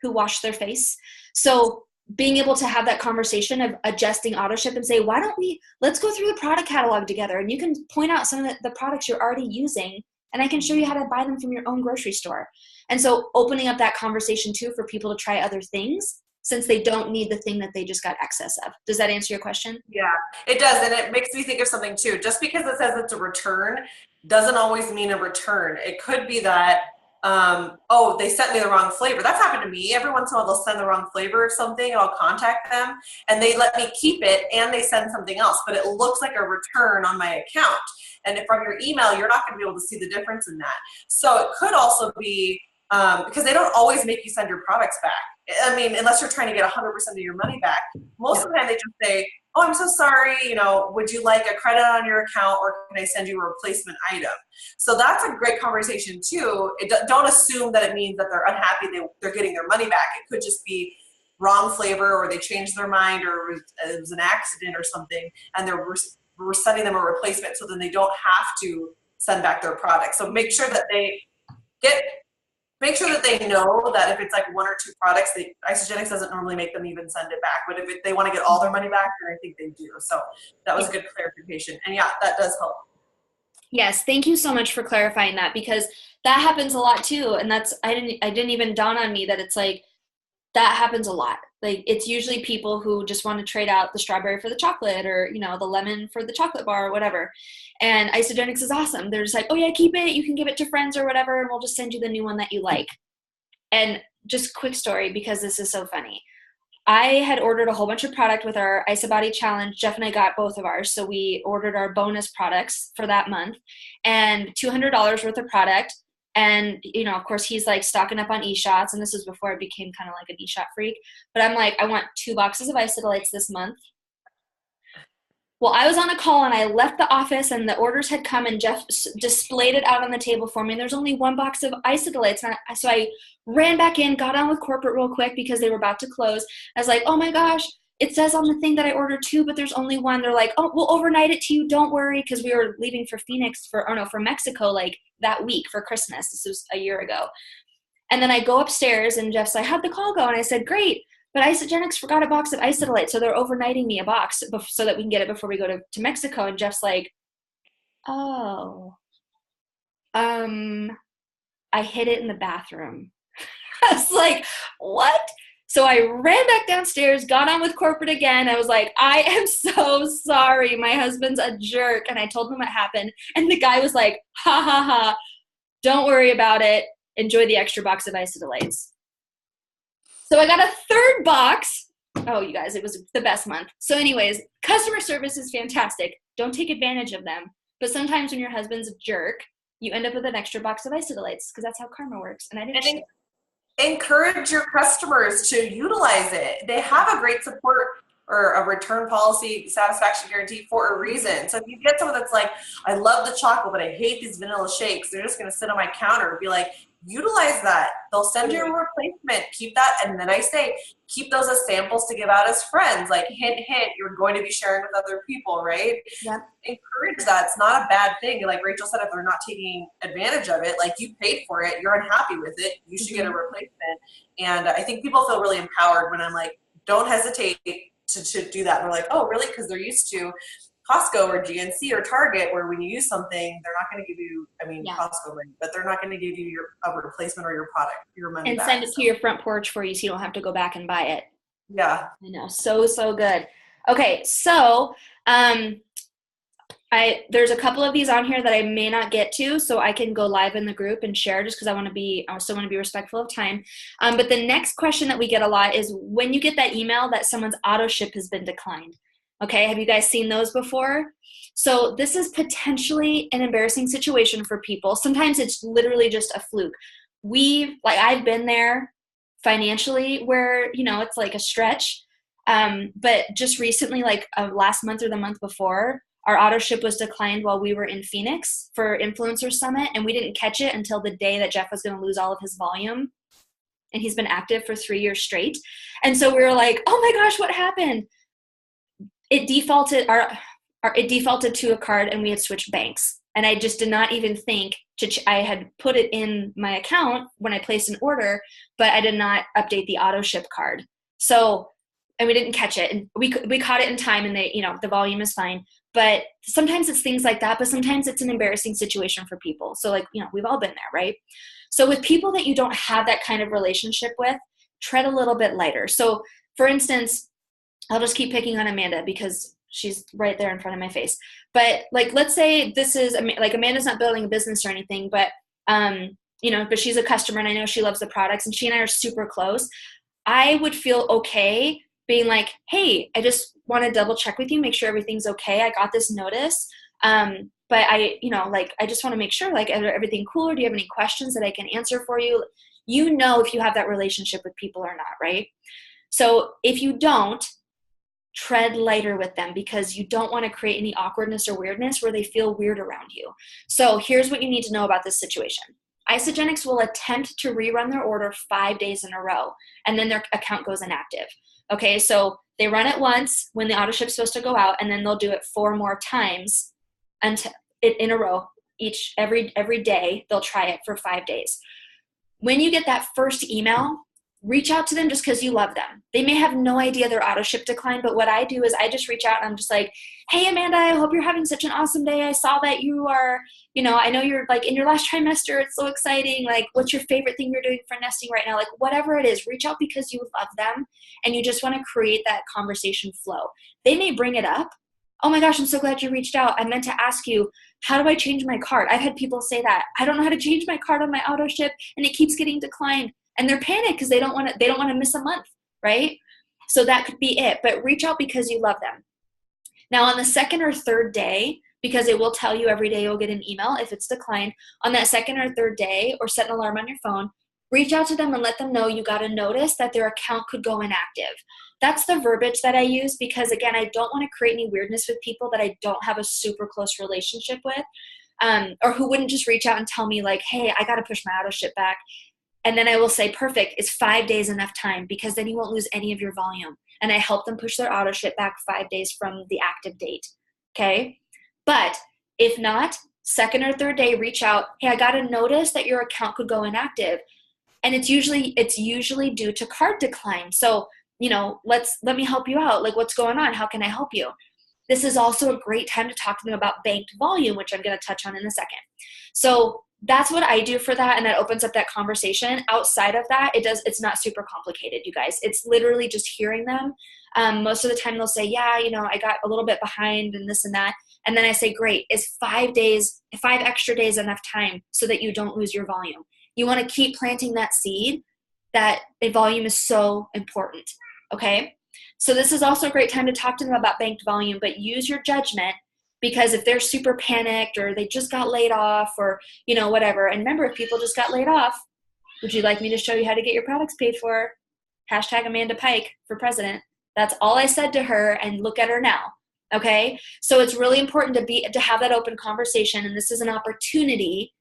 who wash their face? So being able to have that conversation of adjusting auto ship and say, let's go through the product catalog together, and you can point out some of the products you're already using, and I can show you how to buy them from your own grocery store. And so opening up that conversation too for people to try other things, since they don't need the thing that they just got excess of. Does that answer your question? Yeah, it does. And it makes me think of something too. Just because it says it's a return doesn't always mean a return. It could be that oh, they sent me the wrong flavor. That's happened to me. Every once in a while, they'll send the wrong flavor of something, and I'll contact them, and they let me keep it, and they send something else, but it looks like a return on my account. And from your email, you're not going to be able to see the difference in that. So it could also be because they don't always make you send your products back. I mean, unless you're trying to get 100% of your money back. Most of the time, they just say, oh, I'm so sorry, would you like a credit on your account, or can I send you a replacement item? So that's a great conversation too. Don't assume that it means that they're unhappy, they're getting their money back. It could just be wrong flavor, or they changed their mind, or it was an accident or something, and we're sending them a replacement so then they don't have to send back their product. So make sure that they know that if it's like one or two products, Isagenix doesn't normally make them even send it back. But if they want to get all their money back, then I think they do. So that was a good clarification. And yeah, that does help. Yes, thank you so much for clarifying that, because that happens a lot too. And I didn't even dawn on me that it's like, that happens a lot. Like, it's usually people who just want to trade out the strawberry for the chocolate, or, the lemon for the chocolate bar, or whatever. And Isagenix is awesome. They're just like, oh yeah, keep it. You can give it to friends or whatever, and we'll just send you the new one that you like. And just quick story, because this is so funny. I had ordered a whole bunch of product with our IsaBody challenge. Jeff and I got both of ours. So we ordered our bonus products for that month, and $200 worth of product. And, of course, he's like stocking up on eShots, and this was before I became kind of like an eShot freak. But I'm like, I want 2 boxes of Isodelites this month. Well, I was on a call, and I left the office, and the orders had come, and Jeff displayed it out on the table for me. And there's only 1 box of Isodelites. So I ran back in, got on with corporate real quick because they were about to close. I was like, oh my gosh, it says on the thing that I ordered 2, but there's only 1. They're like, oh, we'll overnight it to you. Don't worry. Because we were leaving for for Mexico, like that week for Christmas. This was a year ago. And then I go upstairs, and Jeff's like, how'd the call go? And I said, great. But Isagenix forgot a box of Isodelites, so they're overnighting me a box so that we can get it before we go to Mexico. And Jeff's like, oh, I hid it in the bathroom. I was like, what? So I ran back downstairs, got on with corporate again. I was like, I am so sorry. My husband's a jerk. And I told him what happened. And the guy was like, ha, ha, ha. Don't worry about it. Enjoy the extra box of Isodelites. So I got a third box. Oh, you guys, it was the best month. So anyways, customer service is fantastic. Don't take advantage of them. But sometimes when your husband's a jerk, you end up with an extra box of Isodelites because that's how karma works. And I didn't encourage your customers to utilize it. They have a great support or a return policy satisfaction guarantee for a reason. So if you get someone that's like, I love the chocolate, but I hate these vanilla shakes, they're just going to sit on my counter and be like, utilize that. They'll send you a replacement. Keep that. And then I say, keep those as samples to give out as friends. Like, hint, hint, you're going to be sharing with other people, right? Yep. Encourage that. It's not a bad thing. Like Rachel said, if they're not taking advantage of it, like you paid for it, you're unhappy with it, you should get a replacement. And I think people feel really empowered when I'm like, don't hesitate to do that. And they're like, oh, really? Because they're used to Costco or GNC or Target, where when you use something, they're not going to give you, Costco money, but they're not going to give you a replacement or your product, your money and back. send it to your front porch for you so you don't have to go back and buy it. Yeah. I know. So good. Okay. So, there's a couple of these on here that I may not get to, so I can go live in the group and share just because I still want to be respectful of time. But the next question that we get a lot is when you get that email that someone's auto ship has been declined. Okay, have you guys seen those before? So this is potentially an embarrassing situation for people. Sometimes it's literally just a fluke. I've been there financially where, it's like a stretch. But just recently, last month or the month before, our auto ship was declined while we were in Phoenix for Influencer Summit, and we didn't catch it until the day that Jeff was going to lose all of his volume. And he's been active for 3 years straight. And so we were like, oh my gosh, what happened? It defaulted to a card, and we had switched banks. And I just did not even think I had put it in my account when I placed an order, but I did not update the auto ship card. So, and we didn't catch it, and we caught it in time, and the volume is fine. But sometimes it's things like that, but sometimes it's an embarrassing situation for people. So we've all been there, right? So with people that you don't have that kind of relationship with, tread a little bit lighter. So for instance, I'll just keep picking on Amanda because she's right there in front of my face. But let's say this is Amanda's not building a business or anything, but but she's a customer and I know she loves the products and she and I are super close. I would feel okay being like, hey, I just want to double check with you, make sure everything's okay. I got this notice. But I just want to make sure, is everything cool, or do you have any questions that I can answer for you? If you have that relationship with people or not, right? So if you don't, tread lighter with them because you don't want to create any awkwardness or weirdness where they feel weird around you. So here's what you need to know about this situation. Isagenix will attempt to rerun their order 5 days in a row, and then their account goes inactive. Okay, so they run it once when the auto ship's supposed to go out, and then they'll do it 4 more times in a row. Every day they'll try it for 5 days. When you get that first email, reach out to them just because you love them. They may have no idea their auto ship declined, but what I do is I just reach out and I'm just like, hey, Amanda, I hope you're having such an awesome day. I saw that you are, I know you're in your last trimester. It's so exciting. What's your favorite thing you're doing for nesting right now? Whatever it is, reach out because you love them and you just want to create that conversation flow. They may bring it up. Oh my gosh, I'm so glad you reached out. I meant to ask you, how do I change my card? I've had people say that. I don't know how to change my card on my auto ship and it keeps getting declined. And they're panicked because they don't want to miss a month, right? So that could be it. But reach out because you love them. Now on the second or third day, because it will tell you every day you'll get an email if it's declined, on that second or third day, or set an alarm on your phone, reach out to them and let them know you got a notice that their account could go inactive. That's the verbiage that I use because, again, I don't want to create any weirdness with people that I don't have a super close relationship with, or who wouldn't just reach out and tell me hey, I got to push my auto ship back. And then I will say, perfect, is 5 days enough time? Because then you won't lose any of your volume. And I help them push their auto ship back 5 days from the active date, okay? But if not, second or third day, reach out. Hey, I got a notice that your account could go inactive. And it's usually due to card decline. So, let me help you out. What's going on? How can I help you? This is also a great time to talk to them about banked volume, which I'm going to touch on in a second. So that's what I do for that, and that opens up that conversation. Outside of that, it's not super complicated, you guys. It's literally just hearing them. Most of the time they'll say, yeah, I got a little bit behind and this and that. And then I say, great, is 5 extra days enough time so that you don't lose your volume? You want to keep planting that seed that a volume is so important, okay? So this is also a great time to talk to them about banked volume, but use your judgment, because if they're super panicked or they just got laid off or, you know, whatever. And remember, if people just got laid off, would you like me to show you how to get your products paid for? Hashtag Amanda Pike for president. That's all I said to her, and look at her now. Okay? So it's really important to have that open conversation, and this is an opportunity.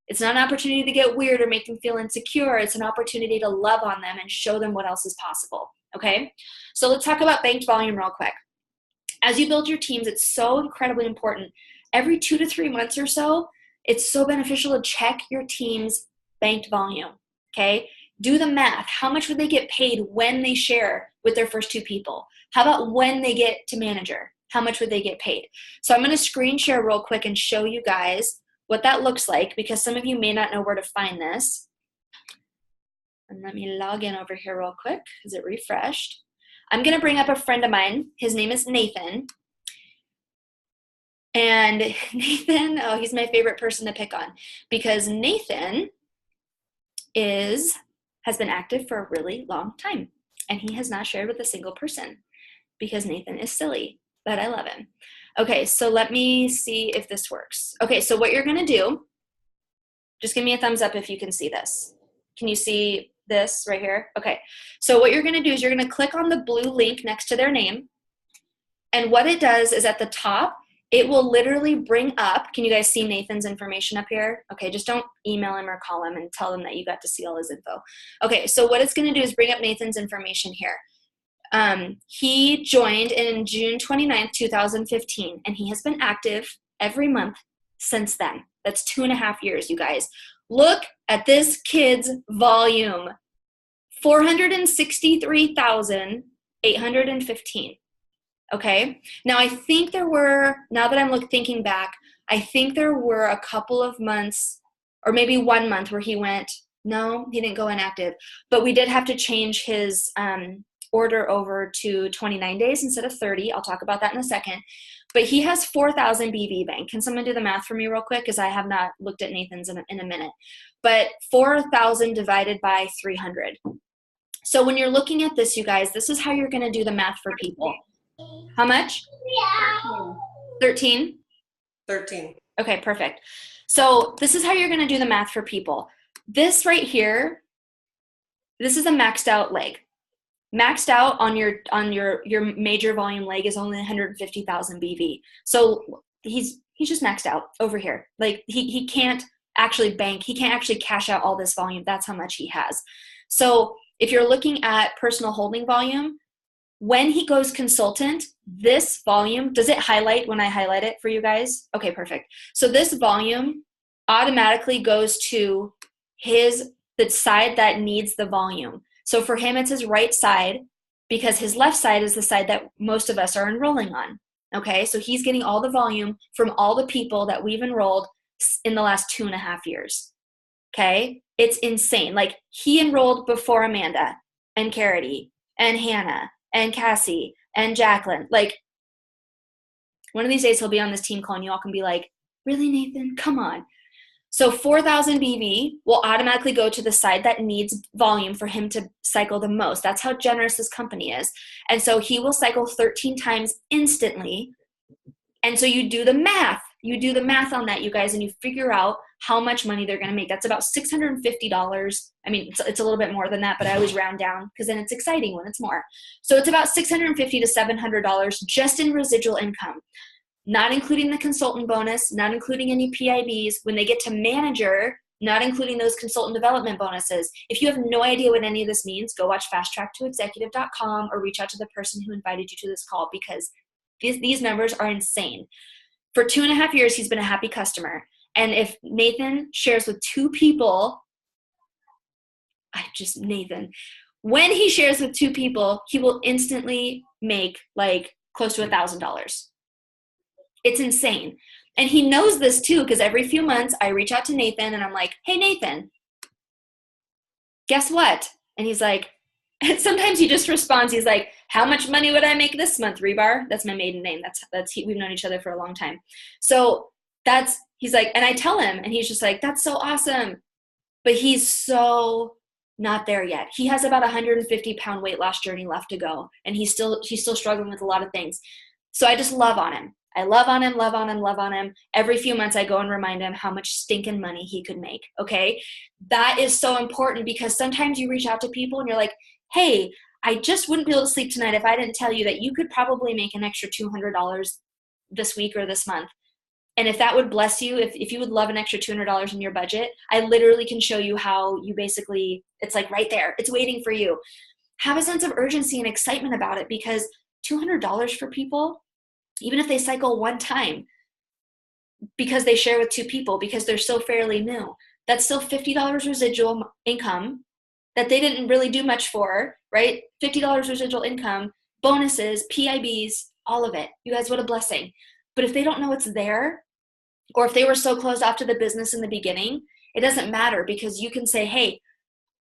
It's not an opportunity to get weird or make them feel insecure. It's an opportunity to love on them and show them what else is possible. Okay? So let's talk about banked volume real quick. As you build your teams, it's so incredibly important. Every 2 to 3 months or so, it's so beneficial to check your team's banked volume, okay? Do the math. How much would they get paid when they share with their first 2 people? How about when they get to manager? How much would they get paid? So I'm going to screen share real quick and show you guys what that looks like, because some of you may not know where to find this. And let me log in over here real quick because it refreshed. I'm going to bring up a friend of mine. His name is Nathan. And Nathan, oh, he's my favorite person to pick on, because Nathan has been active for a really long time. And he has not shared with a single person because Nathan is silly, but I love him. Okay, so let me see if this works. Okay, so what you're going to do, just give me a thumbs up if you can see this. Can you see this right here? Okay, so what you're going to do is you're going to click on the blue link next to their name. And what it does is at the top, it will literally bring up, can you guys see Nathan's information up here? Okay, just don't email him or call him and tell him that you got to see all his info. Okay, so what it's going to do is bring up Nathan's information here. He joined in June 29th, 2015, and he has been active every month since then. That's 2.5 years, you guys. Look at this kid's volume, 463,815. Okay, now I think there were, now that I'm thinking back, I think there were a couple of months, or maybe 1 month where he went, no, he didn't go inactive, but we did have to change his order over to 29 days instead of 30. I'll talk about that in a second. But he has 4,000 BV bank. Can someone do the math for me real quick? Because I have not looked at Nathan's in a minute. But 4,000 divided by 300. So when you're looking at this, you guys, this is how you're going to do the math for people. How much? 13? 13. Okay, perfect. So this is how you're going to do the math for people. This right here, this is a maxed out leg. Maxed out on your major volume leg is only 150,000 BV. So he's just maxed out over here. Like he can't actually bank. He can't actually cash out all this volume. That's how much he has. So if you're looking at personal holding volume, when he goes consultant, this volume, does it highlight when I highlight it for you guys? Okay, perfect. So this volume automatically goes to the side that needs the volume. So for him, it's his right side, because his left side is the side that most of us are enrolling on. Okay, so he's getting all the volume from all the people that we've enrolled in the last 2.5 years. Okay, it's insane. Like he enrolled before Amanda and InteGRITy and Hannah and Cassie and Jacqueline. Like one of these days he'll be on this team call and you all can be like, really, Nathan? Come on. So 4,000 BV will automatically go to the side that needs volume for him to cycle the most. That's how generous this company is. And so he will cycle 13 times instantly. And so you do the math. You do the math on that, you guys, and you figure out how much money they're going to make. That's about $650. I mean, it's a little bit more than that, but I always round down because then it's exciting when it's more. So it's about $650 to $700 just in residual income, not including the consultant bonus, not including any PIBs. When they get to manager, not including those consultant development bonuses. If you have no idea what any of this means, go watch fasttracktoexecutive.com or reach out to the person who invited you to this call, because these numbers are insane. For 2.5 years, he's been a happy customer. And if Nathan shares with 2 people, when he shares with 2 people, he will instantly make like close to $1,000. It's insane. And he knows this too, because every few months I reach out to Nathan and I'm like, hey, Nathan, guess what? And he's like, and sometimes he just responds. He's like, how much money would I make this month, Rebar? That's my maiden name. We've known each other for a long time. So he's like, and I tell him, and he's just like, that's so awesome. But he's so not there yet. He has about 150-pound weight loss journey left to go, and he's still struggling with a lot of things. So I just love on him. I love on him. Every few months I go and remind him how much stinking money he could make, okay? That is so important, because sometimes you reach out to people and you're like, hey, I just wouldn't be able to sleep tonight if I didn't tell you that you could probably make an extra $200 this week or this month. And if that would bless you, if you would love an extra $200 in your budget, I literally can show you how you basically, it's like right there. It's waiting for you. Have a sense of urgency and excitement about it, because $200 for people, even if they cycle one time, because they share with two people, because they're so fairly new, that's still $50 residual income that they didn't really do much for, right? $50 residual income, bonuses, PIBs, all of it. You guys, what a blessing. But if they don't know it's there, or if they were so closed off to the business in the beginning, it doesn't matter, because you can say, hey,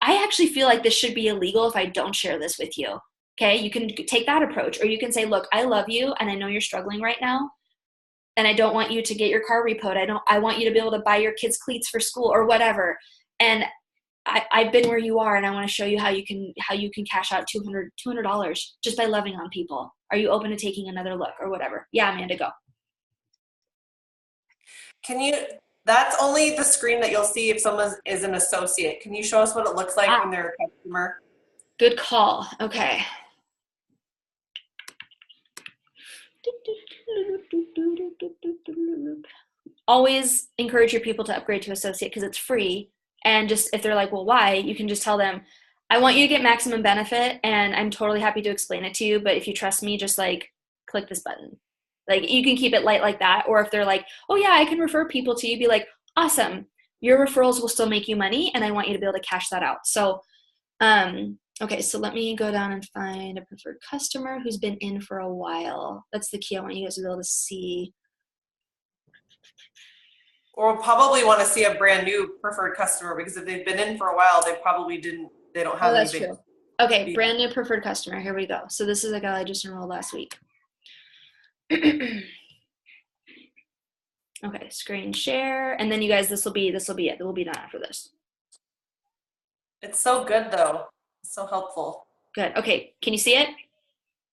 I actually feel like this should be illegal if I don't share this with you. Okay, you can take that approach, or you can say, look, I love you and I know you're struggling right now, and I don't want you to get your car repoed. I want you to be able to buy your kids cleats for school or whatever. And I've been where you are, and I want to show you how you can cash out $200 just by loving on people. Are you open to taking another look or whatever? Yeah, Amanda, go. That's only the screen that you'll see if someone is an associate. Can you show us what it looks like when they're a customer? Good call. Okay. Always encourage your people to upgrade to associate, because it's free. And just if they're like, well, why? You can just tell them, I want you to get maximum benefit, and I'm totally happy to explain it to you. But if you trust me, just like click this button. Like, you can keep it light like that. Or if they're like, oh yeah, I can refer people to you, be like, awesome. Your referrals will still make you money, and I want you to be able to cash that out. So, okay, so let me go down and find a preferred customer who's been in for a while. That's the key. I want you guys to be able to see. Or we'll probably want to see a brand new preferred customer, because if they've been in for a while, they don't have that's any big. True. Okay, brand new preferred customer. Here we go. So this is a guy I just enrolled last week. Okay, screen share. And then you guys, this will be it. We'll be done after this. It's so good though. It's so helpful. Good. Okay, can you see it?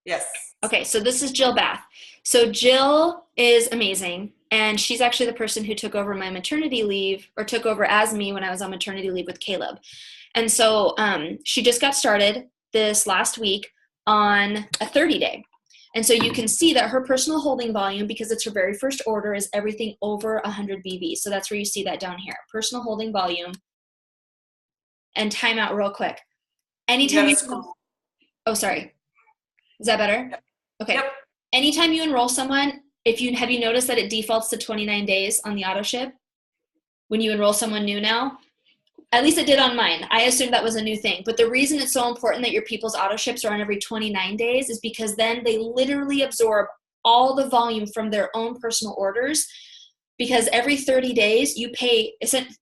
Yes. Okay, so this is Jill Bath. So Jill is amazing, and she's actually the person who took over my maternity leave, or took over as me when I was on maternity leave with Caleb. And so she just got started this last week on a 30-day. And so you can see that her personal holding volume, because it's her very first order, is everything over 100 BV. So that's where you see that down here, personal holding volume. And timeout real quick. Anytime oh, sorry. Is that better? Yep. Okay. Yep. Anytime you enroll someone, have you noticed that it defaults to 29 days on the auto ship when you enroll someone new now? At least it did on mine. I assumed that was a new thing. But the reason it's so important that your people's auto ships are on every 29 days is because then they literally absorb all the volume from their own personal orders. Because every 30 days you pay,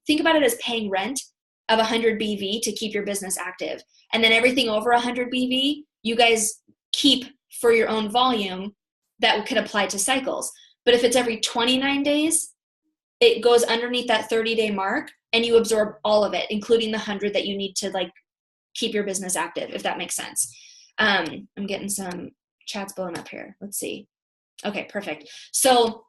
think about it as paying rent of 100 BV to keep your business active. And then everything over 100 BV, you guys keep for your own volume that could apply to cycles. But if it's every 29 days, it goes underneath that 30-day mark, and you absorb all of it, including the 100 that you need to like keep your business active, if that makes sense. I'm getting some chats blowing up here. Let's see. Okay, perfect. So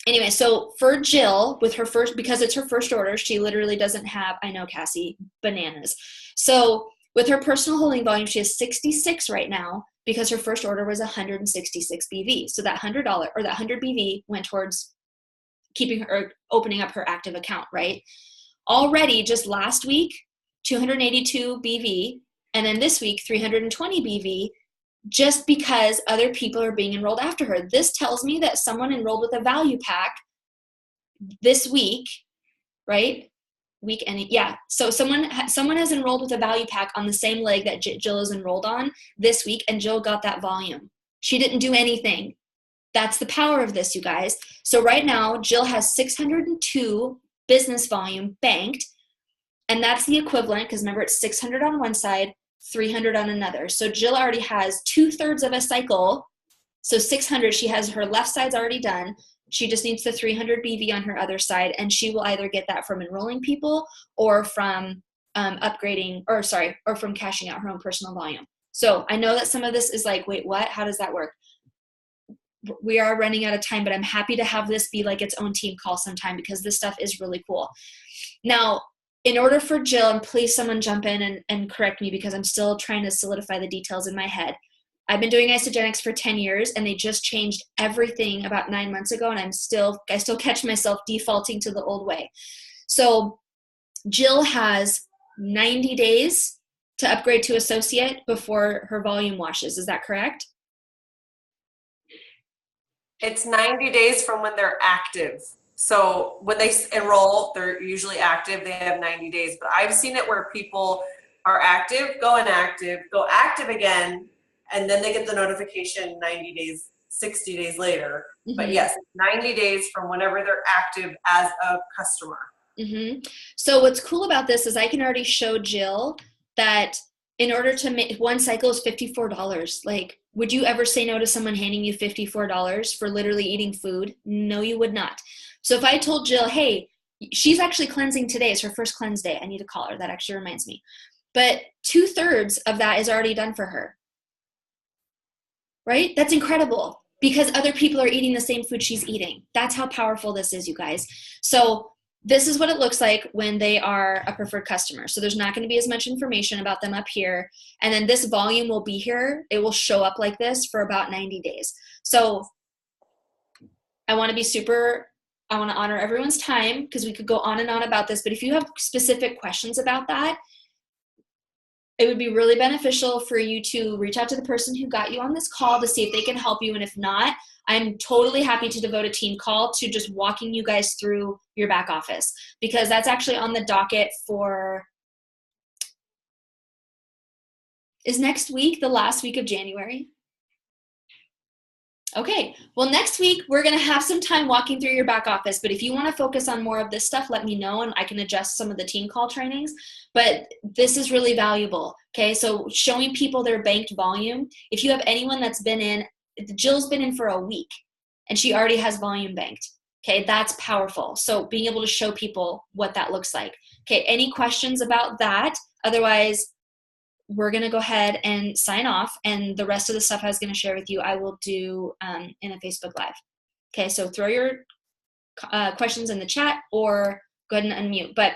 anyway, so for Jill, with her first, because it's her first order, she literally doesn't have, I know, Cassie, bananas. So with her personal holding volume, she has 66 right now, because her first order was 166 BV. So that $100 or that 100 BV went towards keeping her, opening up her active account, right? Already just last week, 282 BV, and then this week, 320 BV, just because other people are being enrolled after her. This tells me that someone enrolled with a value pack this week, right? So someone has enrolled with a value pack on the same leg that Jill is enrolled on this week, and Jill got that volume. She didn't do anything. That's the power of this, you guys. So right now, Jill has 602 business volume banked, and that's the equivalent, because remember, it's 600 on one side, 300 on another. So Jill already has 2/3 of a cycle. So 600, she has her left side's already done. She just needs the 300 BV on her other side, and she will either get that from enrolling people or from upgrading, or from cashing out her own personal volume. So I know that some of this is like, wait, what? How does that work? We are running out of time, but I'm happy to have this be like its own team call sometime, because this stuff is really cool. Now, in order for Jill, and please someone jump in and correct me, because I'm still trying to solidify the details in my head. I've been doing Isagenix for 10 years, and they just changed everything about 9 months ago, and I still catch myself defaulting to the old way. So Jill has 90 days to upgrade to associate before her volume washes. Is that correct? It's 90 days from when they're active. So when they enroll, they're usually active. They have 90 days. But I've seen it where people are active, go inactive, go active again, and then they get the notification 90 days, 60 days later. Mm-hmm. But yes, 90 days from whenever they're active as a customer. Mm-hmm. So what's cool about this is I can already show Jill that in order to make one cycle is $54. Like, would you ever say no to someone handing you $54 for literally eating food? No, you would not. So if I told Jill, hey, she's actually cleansing today, it's her first cleanse day. I need to call her. That actually reminds me. But 2/3 of that is already done for her. Right? That's incredible, because other people are eating the same food she's eating. That's how powerful this is, you guys. So this is what it looks like when they are a preferred customer. So there's not going to be as much information about them up here. And then this volume will be here. It will show up like this for about 90 days. So I want to honor everyone's time, because we could go on and on about this. But if you have specific questions about that, it would be really beneficial for you to reach out to the person who got you on this call to see if they can help you. And if not, I'm totally happy to devote a team call to just walking you guys through your back office, because that's actually on the docket for, is next week the last week of January? Okay, well, next week we're going to have some time walking through your back office, but if you want to focus on more of this stuff, let me know and I can adjust some of the team call trainings. But this is really valuable, okay? So showing people their banked volume. If you have anyone that's been in, Jill's been in for a week and she already has volume banked, okay? That's powerful. So being able to show people what that looks like. Okay, any questions about that? Otherwise, we're going to go ahead and sign off, and the rest of the stuff I was going to share with you, I will do in a Facebook Live. Okay, so throw your questions in the chat or go ahead and unmute. But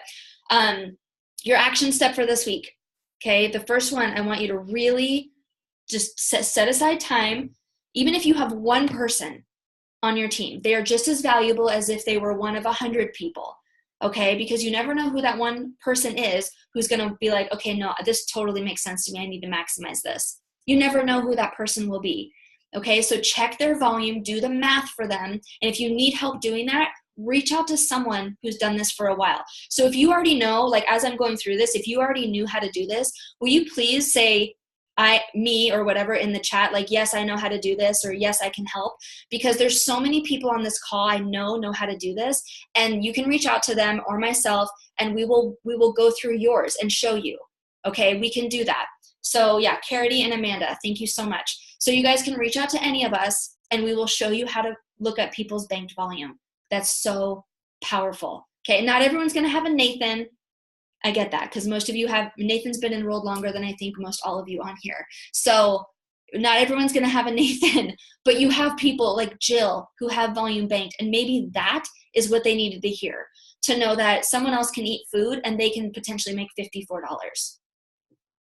your action step for this week, okay, the first one, I want you to really just set aside time. Even if you have one person on your team, they are just as valuable as if they were one of 100 people. Okay, because you never know who that one person is who's going to be like, okay, no, this totally makes sense to me. I need to maximize this. You never know who that person will be. Okay, so check their volume, do the math for them. And if you need help doing that, reach out to someone who's done this for a while. So if you already know, like as I'm going through this, if you already knew how to do this, will you please say me or whatever in the chat, like, yes, I know how to do this, or yes, I can help, because there's so many people on this call I know how to do this, and you can reach out to them or myself and we will go through yours and show you. Okay, we can do that. So yeah, Carity and Amanda, thank you so much. So you guys can reach out to any of us and we will show you how to look at people's banked volume. That's so powerful. Okay, not everyone's gonna have a Nathan. I get that, because most of you have, Nathan's been enrolled longer than I think most all of you on here. So not everyone's going to have a Nathan, but you have people like Jill who have volume banked, and maybe that is what they needed to hear, to know that someone else can eat food and they can potentially make $54.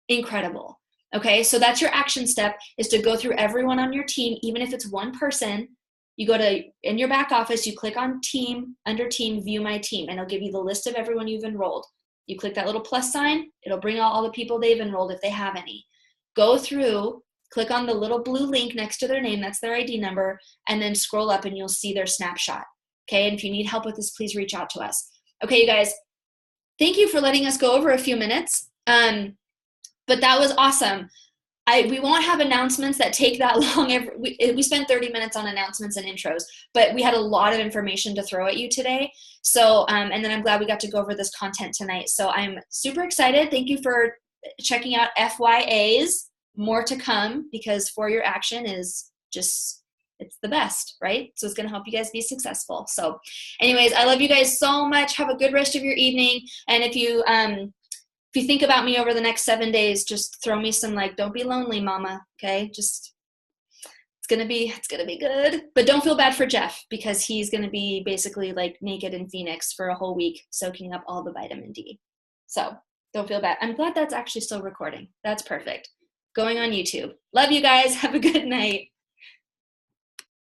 Incredible. Okay, so that's your action step, is to go through everyone on your team, even if it's one person. You go to, in your back office, you click on team, under team, view my team, and it'll give you the list of everyone you've enrolled. You click that little plus sign, it'll bring out all the people they've enrolled if they have any. Go through, click on the little blue link next to their name, that's their ID number, and then scroll up and you'll see their snapshot. Okay, and if you need help with this, please reach out to us. Okay, you guys, thank you for letting us go over a few minutes, but that was awesome. We won't have announcements that take that long. We spent 30 minutes on announcements and intros, but we had a lot of information to throw at you today. So, and then I'm glad we got to go over this content tonight. So I'm super excited. Thank you for checking out FYAs. More to come, because For Your Action is just, it's the best, right? So it's going to help you guys be successful. So anyways, I love you guys so much. Have a good rest of your evening. And if you you think about me over the next 7 days, just throw me some, like, don't be lonely, mama. Okay. Just, it's going to be good, but don't feel bad for Jeff because he's going to be basically like naked in Phoenix for a whole week, soaking up all the vitamin D. So don't feel bad. I'm glad that's actually still recording. That's perfect. Going on YouTube. Love you guys. Have a good night.